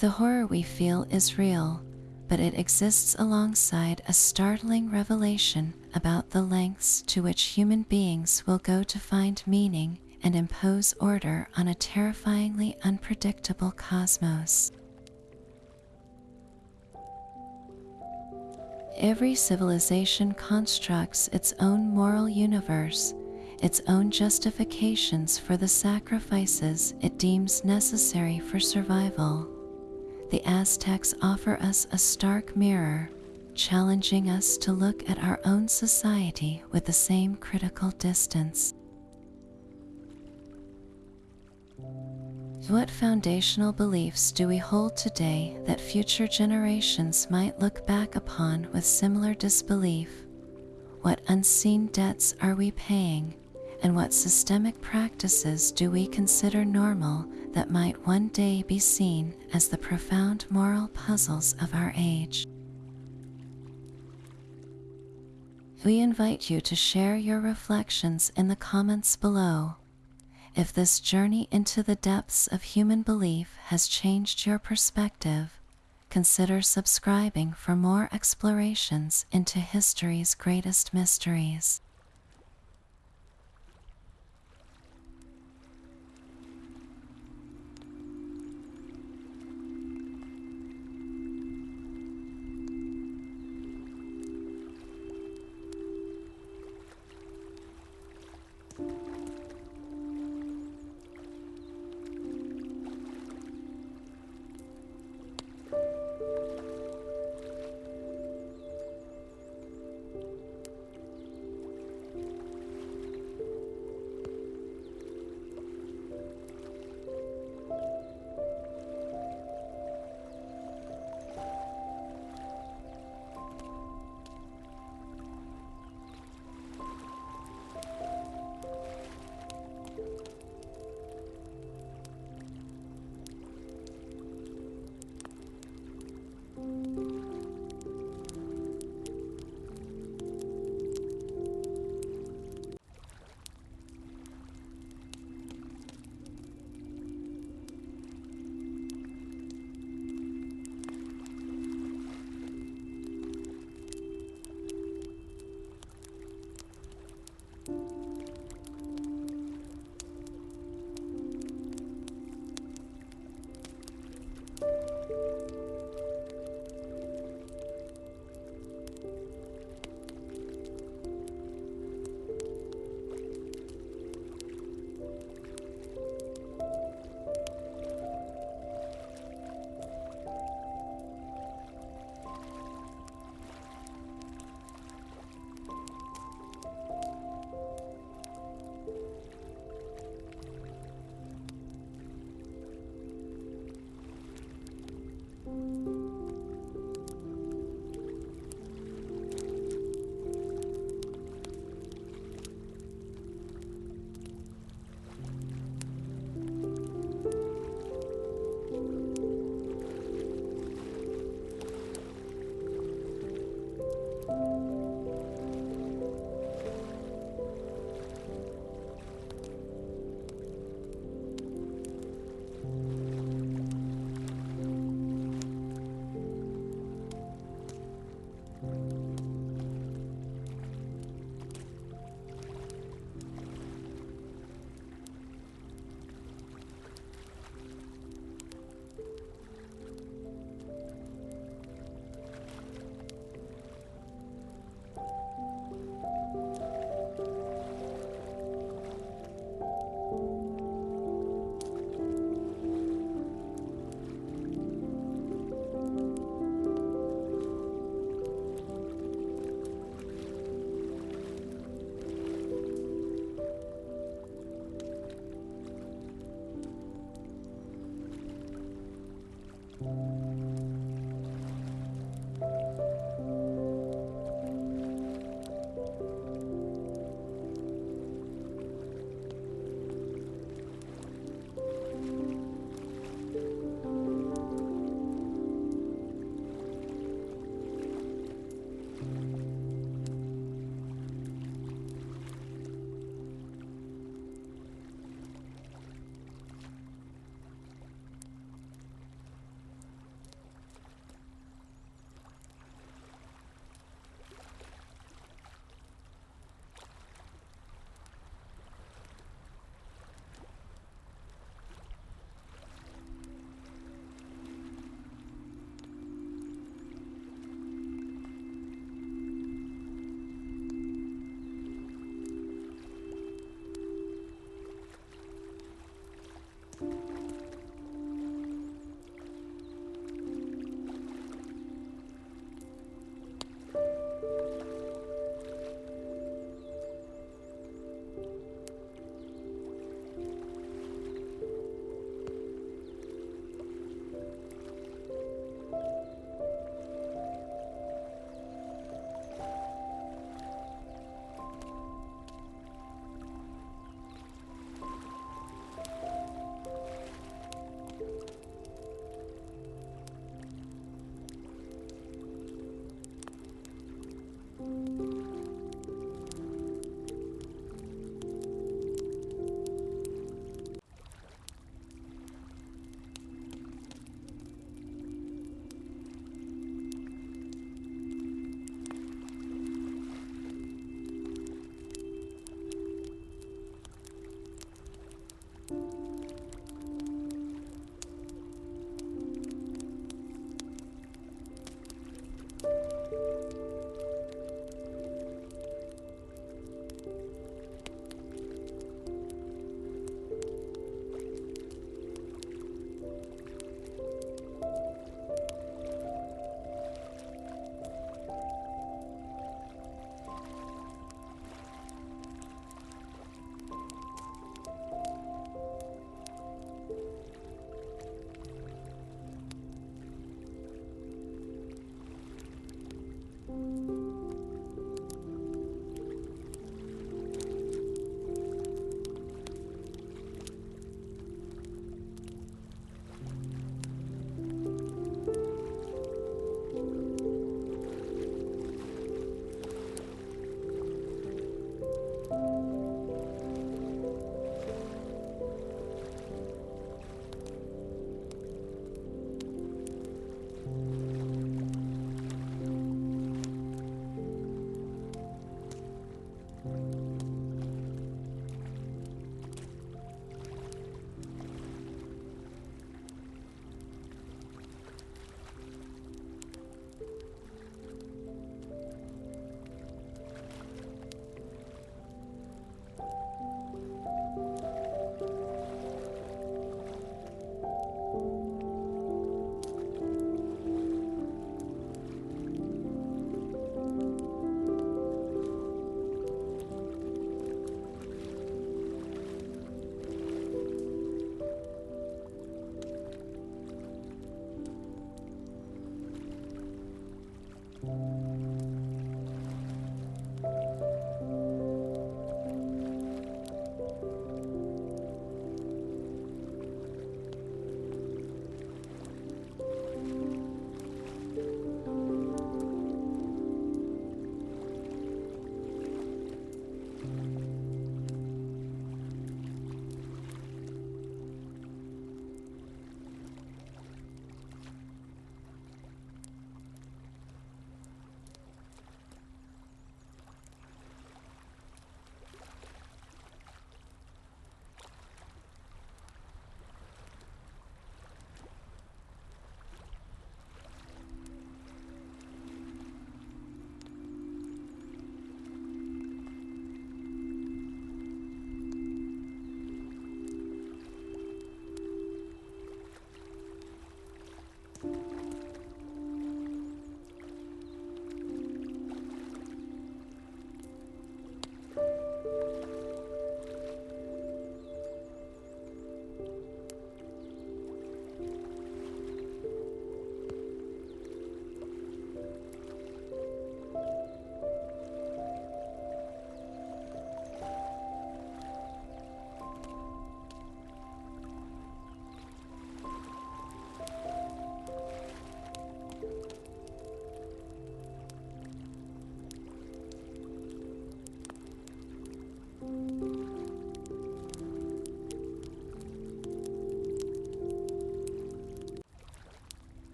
The horror we feel is real, but it exists alongside a startling revelation about the lengths to which human beings will go to find meaning and impose order on a terrifyingly unpredictable cosmos. Every civilization constructs its own moral universe, its own justifications for the sacrifices it deems necessary for survival. The Aztecs offer us a stark mirror, challenging us to look at our own society with the same critical distance. What foundational beliefs do we hold today that future generations might look back upon with similar disbelief? What unseen debts are we paying, and what systemic practices do we consider normal that might one day be seen as the profound moral puzzles of our age? We invite you to share your reflections in the comments below. If this journey into the depths of human belief has changed your perspective, consider subscribing for more explorations into history's greatest mysteries.